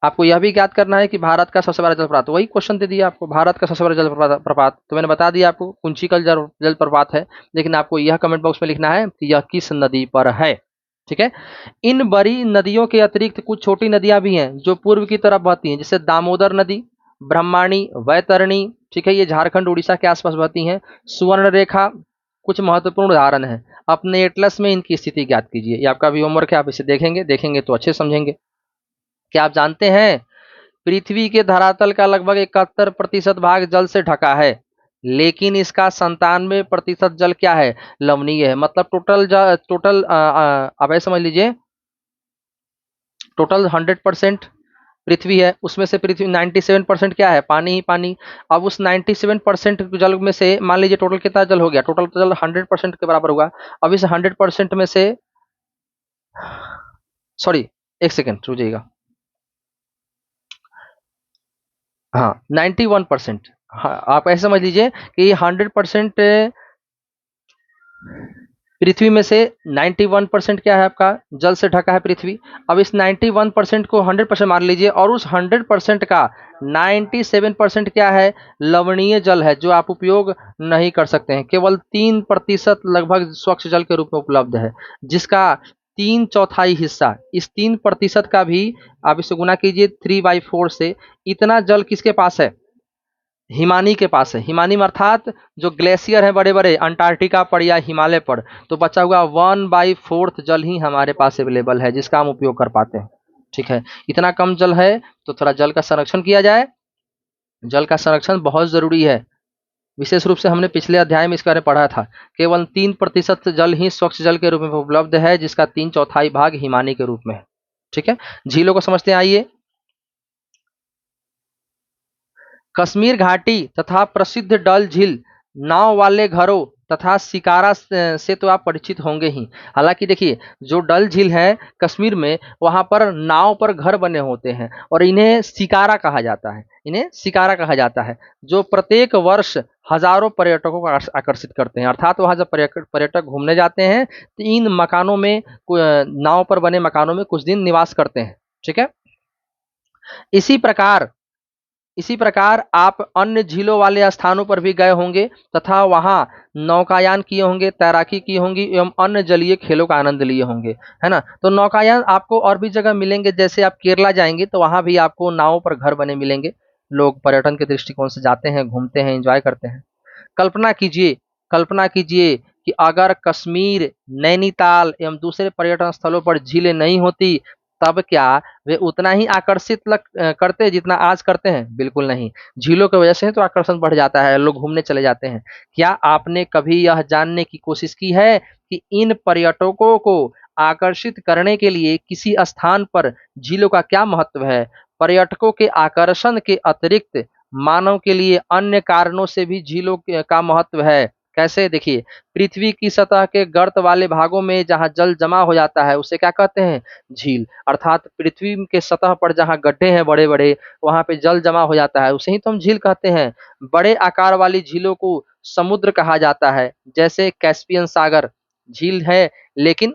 आपको यह भी ज्ञात करना है कि भारत का सबसे बड़ा जलप्रपात, वही क्वेश्चन दे दिया आपको, भारत का सबसे बड़ा जलप्रपात तो मैंने बता दिया आपको, कुंचिकल जलप्रपात है, लेकिन आपको यह कमेंट बॉक्स में लिखना है कि यह किस नदी पर है, ठीक है। इन बड़ी नदियों के अतिरिक्त कुछ छोटी नदियां भी हैं जो पूर्व की तरफ बहती हैं, जैसे दामोदर नदी, ब्रह्माणी, वैतरणी, ठीक है, ये झारखंड उड़ीसा के आसपास बहती हैं। सुवर्ण रेखा कुछ महत्वपूर्ण उदाहरण है, अपने एटलस में इनकी स्थिति ज्ञात कीजिए। ये आपका भी होमवर्क है, आप इसे देखेंगे तो अच्छे समझेंगे। क्या आप जानते हैं पृथ्वी के धरातल का लगभग 71% भाग जल से ढका है, लेकिन इसका 97% जल क्या है, लवणीय है। मतलब टोटल आप ऐसे समझ लीजिए, टोटल 100% पृथ्वी है, उसमें से पृथ्वी 97% क्या है, पानी ही पानी। अब उस 97% जल में से मान लीजिए टोटल कितना जल हो गया, टोटल जल 100% के बराबर हुआ। अब इस 100% में से, सॉरी एक सेकेंड रुकिएगा, हाँ 91%, हाँ आप ऐसे समझ लीजिए कि 100% पृथ्वी में से 91% क्या है आपका, जल से ढका है पृथ्वी। अब इस 91% को 100% मान लीजिए, और उस 100% का 97% क्या है, लवणीय जल है, जो आप उपयोग नहीं कर सकते हैं। केवल 3% लगभग स्वच्छ जल के रूप में उपलब्ध है, जिसका 3/4 हिस्सा, इस 3% का भी आप इसे गुना कीजिए 3/4 से, इतना जल किसके पास है, हिमानी के पास है। हिमानी में अर्थात जो ग्लेशियर है बड़े बड़े, अंटार्कटिका पर या हिमालय पर, तो बचा हुआ 1/4 जल ही हमारे पास अवेलेबल है, जिसका हम उपयोग कर पाते हैं, ठीक है। इतना कम जल है तो थोड़ा जल का संरक्षण किया जाए, जल का संरक्षण बहुत जरूरी है। विशेष रूप से हमने पिछले अध्याय में इसके बारे में पढ़ा था। केवल 3% जल ही स्वच्छ जल के रूप में उपलब्ध है, जिसका 3/4 भाग हिमानी के रूप में है, ठीक है। झीलों को समझते हैं, आइए। कश्मीर घाटी तथा प्रसिद्ध डल झील, नाव वाले घरों तथा शिकारा से तो आप परिचित होंगे ही। हालांकि देखिए, जो डल झील है कश्मीर में, वहां पर नाव पर घर बने होते हैं, और इन्हें शिकारा कहा जाता है, इन्हें शिकारा कहा जाता है, जो प्रत्येक वर्ष हजारों पर्यटकों को आकर्षित करते हैं। अर्थात वहां जब पर्यटक घूमने जाते हैं तो इन मकानों में, नाव पर बने मकानों में कुछ दिन निवास करते हैं, ठीक है। इसी प्रकार इसी प्रकार आप अन्य झीलों वाले स्थानों पर भी गए होंगे तथा वहां नौकायान किए होंगे, तैराकी की होंगी एवं अन्य जलीय खेलों का आनंद लिए होंगे, है ना। तो नौकायान आपको और भी जगह मिलेंगे, जैसे आप केरला जाएंगे तो वहां भी आपको नावों पर घर बने मिलेंगे। लोग पर्यटन के दृष्टिकोण से जाते हैं, घूमते हैं, एंजॉय करते हैं। कल्पना कीजिए, कल्पना कीजिए कि अगर कश्मीर, नैनीताल एवं दूसरे पर्यटन स्थलों पर झीलें नहीं होती, तब क्या वे उतना ही आकर्षित करते जितना आज करते हैं? बिल्कुल नहीं। झीलों की वजह से तो आकर्षण बढ़ जाता है, लोग घूमने चले जाते हैं। क्या आपने कभी यह जानने की कोशिश की है कि इन पर्यटकों को आकर्षित करने के लिए किसी स्थान पर झीलों का क्या महत्व है? पर्यटकों के आकर्षण के अतिरिक्त मानव के लिए अन्य कारणों से भी झीलों का महत्व है। कैसे? देखिए, पृथ्वी की सतह के गर्त वाले भागों में जहाँ जल जमा हो जाता है उसे क्या कहते हैं? झील। अर्थात पृथ्वी के सतह पर जहाँ गड्ढे हैं बड़े बड़े, वहां पे जल जमा हो जाता है, उसे ही तो हम झील कहते हैं। बड़े आकार वाली झीलों को समुद्र कहा जाता है, जैसे कैस्पियन सागर झील है, लेकिन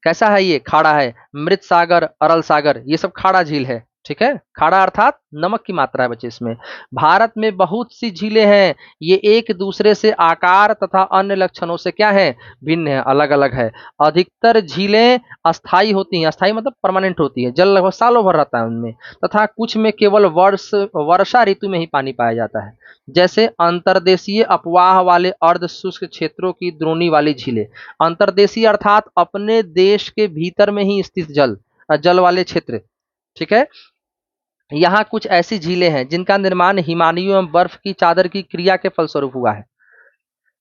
कैसा है? ये खाड़ा है। मृत सागर, अरल सागर, ये सब खाड़ा झील है। ठीक है, खाड़ा अर्थात नमक की मात्रा है बच्चे इसमें। भारत में बहुत सी झीलें हैं, ये एक दूसरे से आकार तथा अन्य लक्षणों से क्या है? भिन्न है, अलग अलग है। अधिकतर झीलें अस्थाई होती हैं, अस्थाई मतलब परमानेंट होती है, जल लगभग सालों भर रहता है उनमें, तथा कुछ में केवल वर्षा ऋतु में ही पानी पाया जाता है, जैसे अंतर्देशीय अपवाह वाले अर्ध शुष्क क्षेत्रों की द्रोणी वाली झीलें। अंतर्देशीय अर्थात अपने देश के भीतर में ही स्थित जल वाले क्षेत्र। ठीक है, यहाँ कुछ ऐसी झीलें हैं जिनका निर्माण हिमालयों एवं बर्फ की चादर की क्रिया के फलस्वरूप हुआ है,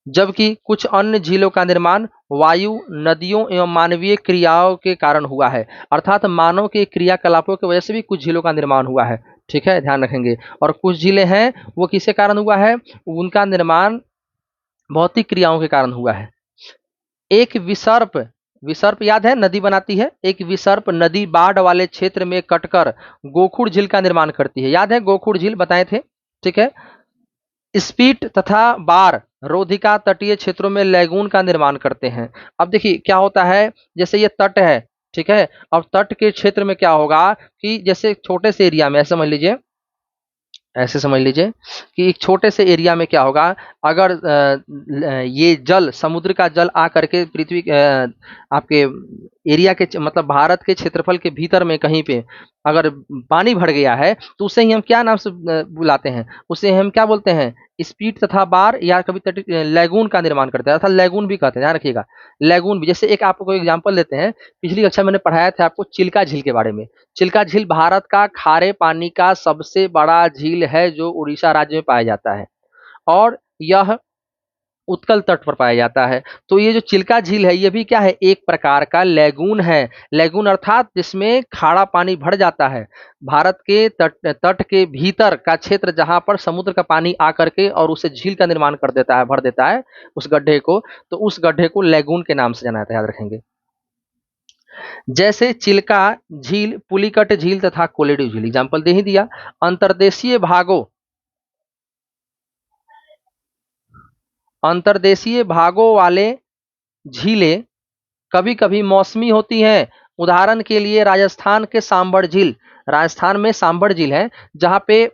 जबकि कुछ अन्य झीलों का निर्माण वायु, नदियों एवं मानवीय क्रियाओं के कारण हुआ है। अर्थात मानव के क्रियाकलापों की वजह से भी कुछ झीलों का निर्माण हुआ है। ठीक है, ध्यान रखेंगे। और कुछ झीलें हैं वो किसके कारण हुआ है? उनका निर्माण भौतिक क्रियाओं के कारण हुआ है। एक विसर्प, विसर्प याद है, नदी बनाती है। एक विसर्प नदी बाढ़ वाले क्षेत्र में कटकर गोखुड़ झील का निर्माण करती है। याद है गोखुड़ झील बताए थे। ठीक है, स्पीट तथा बार रोधिका तटीय क्षेत्रों में लैगून का निर्माण करते हैं। अब देखिए क्या होता है, जैसे ये तट है, ठीक है, अब तट के क्षेत्र में क्या होगा कि जैसे छोटे से एरिया में, ऐसे समझ लीजिए, ऐसे समझ लीजिए कि एक छोटे से एरिया में क्या होगा, अगर ये जल, समुद्र का जल आ करके पृथ्वी आपके एरिया के मतलब भारत के क्षेत्रफल के भीतर में कहीं पे अगर पानी भर गया है, तो उसे ही हम क्या नाम से बुलाते हैं? उसे हम क्या बोलते हैं? स्पीड तथा बार, या कभी लैगून का निर्माण करते हैं, अर्थात लैगून भी कहते हैं, ध्यान रखिएगा। लैगून भी, जैसे एक आपको एग्जाम्पल देते हैं, पिछली कक्षा मैंने पढ़ाया था आपको चिल्का झील के बारे में। चिल्का झील भारत का खारे पानी का सबसे बड़ा झील है, जो उड़ीसा राज्य में पाया जाता है, और यह उत्कल तट पर पाया जाता है। तो ये जो चिल्का झील है, ये भी क्या है? एक प्रकार का लैगून है। लैगून अर्थात जिसमें खारा पानी भर जाता है। भारत के तट तट के भीतर का क्षेत्र जहां पर समुद्र का पानी आकर के और उसे झील का निर्माण कर देता है, भर देता है उस गड्ढे को, तो उस गड्ढे को लैगून के नाम से जाना जाता है, याद रखेंगे। जैसे चिल्का झील, पुलिकट झील तथा कोलेडू झील, एग्जाम्पल दे ही दिया। अंतर्देशीय भागों, अंतर्देशीय भागों वाले झीलें कभी कभी मौसमी होती हैं। उदाहरण के लिए राजस्थान के सांबर झील, राजस्थान में सांबर झील है, जहाँ पे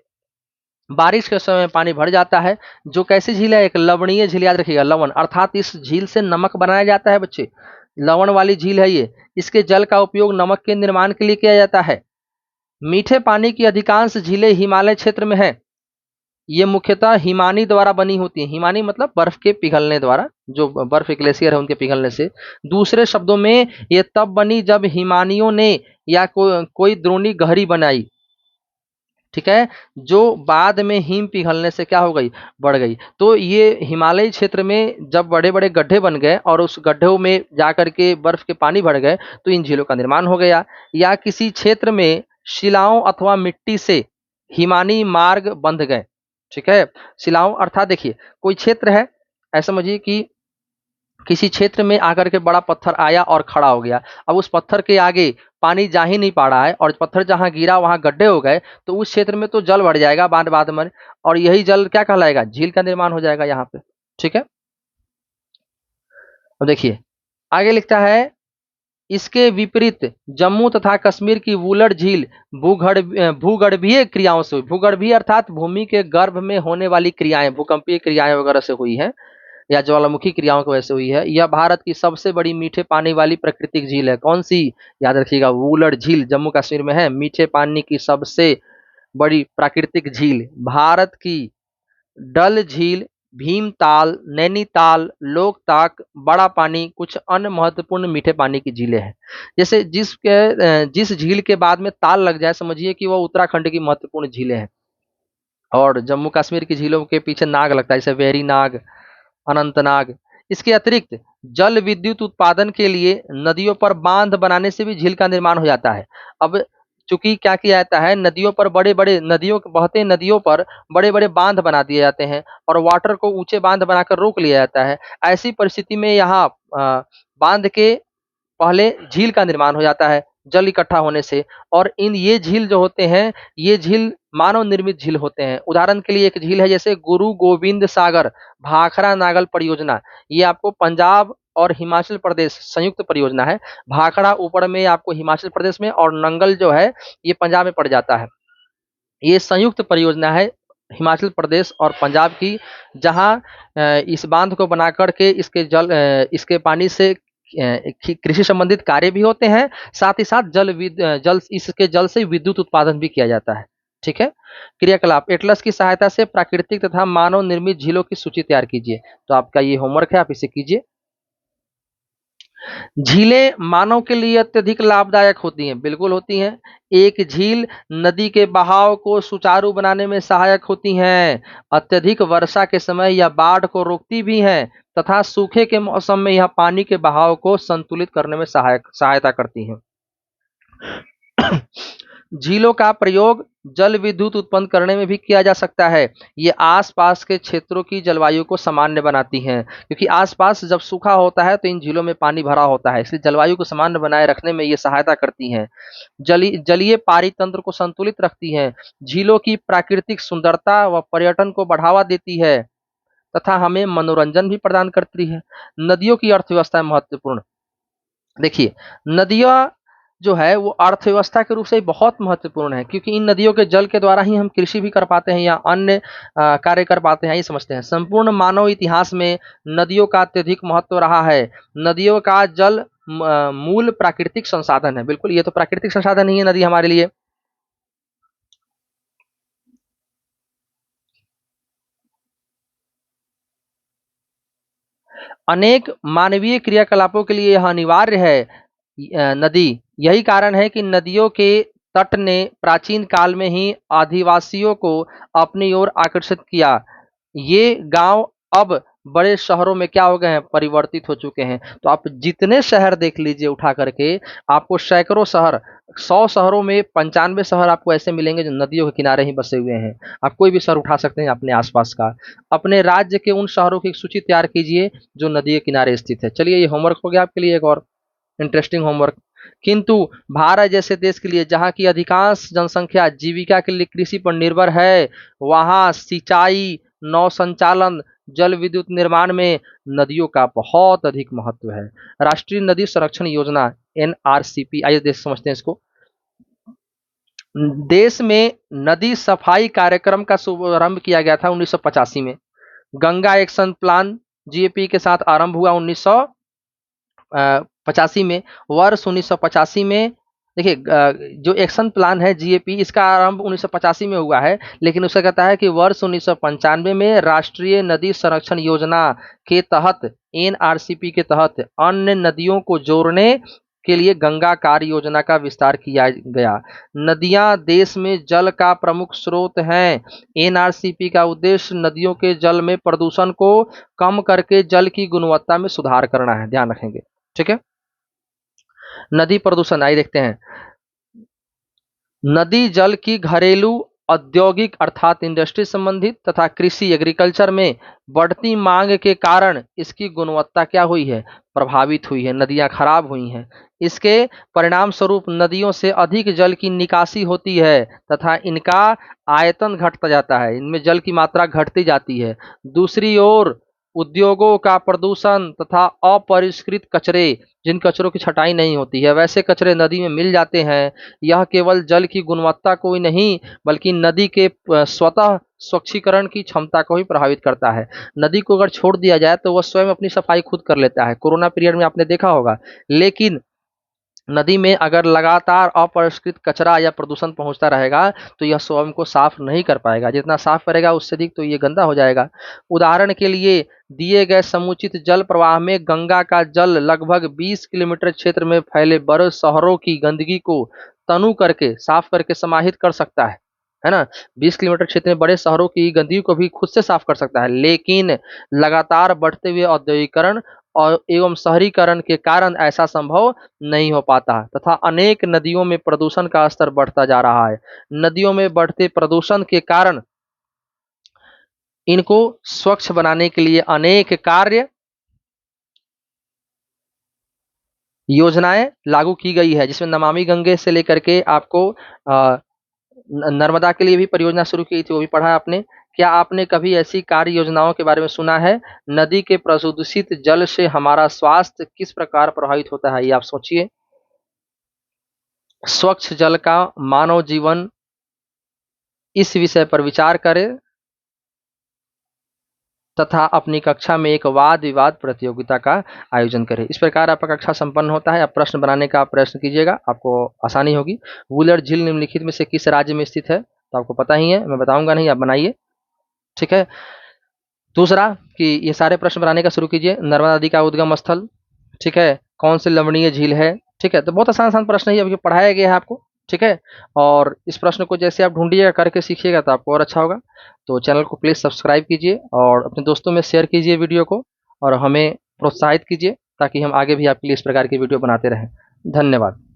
बारिश के समय पानी भर जाता है। जो कैसी झील है? एक लवणीय झील, याद रखिएगा, लवण अर्थात इस झील से नमक बनाया जाता है बच्चे, लवण वाली झील है ये। इसके जल का उपयोग नमक के निर्माण के लिए किया जाता है। मीठे पानी की अधिकांश झीलें हिमालय क्षेत्र में है। ये मुख्यतः हिमानी द्वारा बनी होती है। हिमानी मतलब बर्फ के पिघलने द्वारा, जो बर्फ ग्लेशियर है उनके पिघलने से। दूसरे शब्दों में ये तब बनी जब हिमानियों ने या कोई द्रोणी गहरी बनाई, ठीक है, जो बाद में हिम पिघलने से क्या हो गई? बढ़ गई। तो ये हिमालयी क्षेत्र में जब बड़े बड़े गड्ढे बन गए और उस गड्ढों में जाकर के बर्फ के पानी भर गए, तो इन झीलों का निर्माण हो गया। या किसी क्षेत्र में शिलाओं अथवा मिट्टी से हिमानी मार्ग बंध गए। ठीक है, शिलाओं अर्थात देखिए कोई क्षेत्र है, ऐसा समझिए कि किसी क्षेत्र में आकर के बड़ा पत्थर आया और खड़ा हो गया। अब उस पत्थर के आगे पानी जा ही नहीं पा रहा है, और पत्थर जहां गिरा वहां गड्ढे हो गए, तो उस क्षेत्र में तो जल बढ़ जाएगा बाद बाद में, और यही जल क्या कहलाएगा? झील का निर्माण हो जाएगा यहाँ पे। ठीक है, अब देखिए आगे लिखता है, इसके विपरीत जम्मू तथा कश्मीर की वुलर झील भूगर्भीय क्रियाओं से हुई। भूगर्भीय अर्थात भूमि के गर्भ में होने वाली क्रियाएं, भूकंपीय क्रियाएं वगैरह से हुई है या ज्वालामुखी क्रियाओं की वजह से हुई है। यह भारत की सबसे बड़ी मीठे पानी वाली प्राकृतिक झील है। कौन सी? याद रखिएगा, वुलर झील जम्मू कश्मीर में है। मीठे पानी की सबसे बड़ी प्राकृतिक झील भारत की डल झील, भीमताल, नैनीताल, लोकताक, बड़ा पानी कुछ अन्य महत्वपूर्ण मीठे पानी की झीलें हैं। जैसे जिस झील के बाद में ताल लग जाए समझिए कि वह उत्तराखंड की महत्वपूर्ण झीलें हैं। और जम्मू कश्मीर की झीलों के पीछे नाग लगता है, जैसे वेरी नाग, अनंतनाग। इसके अतिरिक्त जल विद्युत उत्पादन के लिए नदियों पर बांध बनाने से भी झील का निर्माण हो जाता है। अब चूंकि क्या किया जाता है, नदियों पर बड़े-बड़े नदियों बहते नदियों पर बड़े-बड़े बांध बना दिए जाते हैं और वाटर को ऊंचे बांध बनाकर रोक लिया जाता है। ऐसी परिस्थिति में यहाँ बांध के पहले झील का निर्माण हो जाता है जल इकट्ठा होने से। और ये झील जो होते हैं, ये झील मानव निर्मित झील होते हैं। उदाहरण के लिए एक झील है जैसे गुरु गोविंद सागर भाखड़ा नागल परियोजना। ये आपको पंजाब और हिमाचल प्रदेश संयुक्त परियोजना है। भाखड़ा ऊपर में आपको हिमाचल प्रदेश में और नंगल जो है ये पंजाब में पड़ जाता है। ये संयुक्त परियोजना है हिमाचल प्रदेश और पंजाब की, जहां इस बांध को बना करके इसके पानी से कृषि संबंधित कार्य भी होते हैं। साथ ही साथ इसके जल से विद्युत उत्पादन भी किया जाता है। ठीक है। क्रियाकलाप: एटलस की सहायता से प्राकृतिक तथा मानव निर्मित झीलों की सूची तैयार कीजिए। तो आपका ये होमवर्क है, आप इसे कीजिए। झीलें मानव के लिए अत्यधिक लाभदायक होती हैं। बिल्कुल होती हैं। एक झील नदी के बहाव को सुचारू बनाने में सहायक होती हैं। अत्यधिक वर्षा के समय यह बाढ़ को रोकती भी हैं तथा सूखे के मौसम में यह पानी के बहाव को संतुलित करने में सहायता करती हैं। झीलों का प्रयोग जल विद्युत उत्पन्न करने में भी किया जा सकता है। ये आसपास के क्षेत्रों की जलवायु को सामान्य बनाती हैं, क्योंकि आसपास जब सूखा होता है तो इन झीलों में पानी भरा होता है, इसलिए जलवायु को सामान्य बनाए रखने में ये सहायता करती हैं। जलीय पारी तंत्र को संतुलित रखती हैं। झीलों की प्राकृतिक सुंदरता व पर्यटन को बढ़ावा देती है तथा हमें मनोरंजन भी प्रदान करती है। नदियों की अर्थव्यवस्था महत्वपूर्ण। देखिए, नदियाँ जो है वो अर्थव्यवस्था के रूप से बहुत महत्वपूर्ण है, क्योंकि इन नदियों के जल के द्वारा ही हम कृषि भी कर पाते हैं या अन्य कार्य कर पाते हैं, ये समझते हैं। संपूर्ण मानव इतिहास में नदियों का अत्यधिक महत्व रहा है। नदियों का जल मूल प्राकृतिक संसाधन है। बिल्कुल, ये तो प्राकृतिक संसाधन ही है नदी हमारे लिए। अनेक मानवीय क्रियाकलापों के लिए यह अनिवार्य है नदी। यही कारण है कि नदियों के तट ने प्राचीन काल में ही आदिवासियों को अपनी ओर आकर्षित किया। ये गांव अब बड़े शहरों में क्या हो गए हैं, परिवर्तित हो चुके हैं। तो आप जितने शहर देख लीजिए उठा करके, आपको सैकड़ों शहर, 100 शहरों में 95 शहर आपको ऐसे मिलेंगे जो नदियों के किनारे ही बसे हुए हैं। आप कोई भी शहर उठा सकते हैं अपने आसपास का। अपने राज्य के उन शहरों की एक सूची तैयार कीजिए जो नदी के किनारे स्थित है। चलिए, ये होमवर्क हो गया आपके लिए, एक और इंटरेस्टिंग होमवर्क। किंतु भारत जैसे देश के लिए, जहाँ की अधिकांश जनसंख्या जीविका के लिए कृषि पर निर्भर है, वहाँ सिंचाई, नौ संचालन, जल विद्युत निर्माण में नदियों का बहुत अधिक महत्व है। राष्ट्रीय नदी संरक्षण योजना NRCP, आइए देश समझते हैं इसको। देश में नदी सफाई कार्यक्रम का शुभारंभ किया गया था 1985 में। गंगा एक्शन प्लान GAP के साथ आरंभ हुआ 1985 में। वर्ष 1985 में देखिए, जो एक्शन प्लान है GAP, इसका आरंभ 1985 में हुआ है, लेकिन उसका कहता है कि वर्ष 1995 में राष्ट्रीय नदी संरक्षण योजना के तहत, NRCP के तहत अन्य नदियों को जोड़ने के लिए गंगा कार्य योजना का विस्तार किया गया। नदियां देश में जल का प्रमुख स्रोत हैं। NRCP का उद्देश्य नदियों के जल में प्रदूषण को कम करके जल की गुणवत्ता में सुधार करना है, ध्यान रखेंगे। ठीक है। नदी प्रदूषण, आइए देखते हैं। नदी जल की घरेलू, औद्योगिक अर्थात इंडस्ट्री संबंधित तथा कृषि एग्रीकल्चर में बढ़ती मांग के कारण इसकी गुणवत्ता क्या हुई है, प्रभावित हुई है। नदियां खराब हुई हैं। इसके परिणाम स्वरूप नदियों से अधिक जल की निकासी होती है तथा इनका आयतन घटता जाता है, इनमें जल की मात्रा घटती जाती है। दूसरी ओर उद्योगों का प्रदूषण तथा अपरिष्कृत कचरे, जिन कचरों की छटाई नहीं होती है वैसे कचरे नदी में मिल जाते हैं। यह केवल जल की गुणवत्ता को ही नहीं बल्कि नदी के स्वतः स्वच्छीकरण की क्षमता को भी प्रभावित करता है। नदी को अगर छोड़ दिया जाए तो वह स्वयं अपनी सफाई खुद कर लेता है। कोरोना पीरियड में आपने देखा होगा। लेकिन नदी में अगर लगातार अपरिष्कृत कचरा या प्रदूषण पहुंचता रहेगा तो यह स्वयं को साफ नहीं कर पाएगा। जितना साफ करेगा उससे अधिक तो ये गंदा हो जाएगा। उदाहरण के लिए दिए गए समुचित जल प्रवाह में गंगा का जल लगभग 20 किलोमीटर क्षेत्र में फैले बड़े शहरों की गंदगी को तनु करके साफ करके समाहित कर सकता है ना। 20 किलोमीटर क्षेत्र में बड़े शहरों की गंदगी को भी खुद से साफ कर सकता है। लेकिन लगातार बढ़ते हुए औद्योगिकरण और एवं शहरीकरण के कारण ऐसा संभव नहीं हो पाता तथा अनेक नदियों में प्रदूषण का स्तर बढ़ता जा रहा है। नदियों में बढ़ते प्रदूषण के कारण इनको स्वच्छ बनाने के लिए अनेक कार्य योजनाएं लागू की गई है, जिसमें नमामि गंगे से लेकर के आपको नर्मदा के लिए भी परियोजना शुरू की थी, वो भी पढ़ा है आपने। क्या आपने कभी ऐसी कार्य योजनाओं के बारे में सुना है? नदी के प्रदूषित जल से हमारा स्वास्थ्य किस प्रकार प्रभावित होता है, ये आप सोचिए। स्वच्छ जल का मानव जीवन, इस विषय पर विचार करें तथा अपनी कक्षा में एक वाद विवाद प्रतियोगिता का आयोजन करें। इस प्रकार आपका कक्षा संपन्न होता है। आप प्रश्न बनाने का प्रयत्न कीजिएगा, आपको आसानी होगी। वुलर झील निम्नलिखित में से किस राज्य में स्थित है? तो आपको पता ही है, मैं बताऊंगा नहीं, आप बनाइए। ठीक है। दूसरा कि ये सारे प्रश्न बनाने का शुरू कीजिए। नर्मदा नदी का उद्गम स्थल, ठीक है, कौन सी लवणीय झील है? ठीक है, तो बहुत आसान आसान प्रश्न ही अभी पढ़ाया गया है आपको। ठीक है, और इस प्रश्न को जैसे आप ढूंढिएगा करके सीखिएगा तो आपको और अच्छा होगा। तो चैनल को प्लीज़ सब्सक्राइब कीजिए और अपने दोस्तों में शेयर कीजिए वीडियो को, और हमें प्रोत्साहित कीजिए ताकि हम आगे भी आपके लिए इस प्रकार की वीडियो बनाते रहें। धन्यवाद।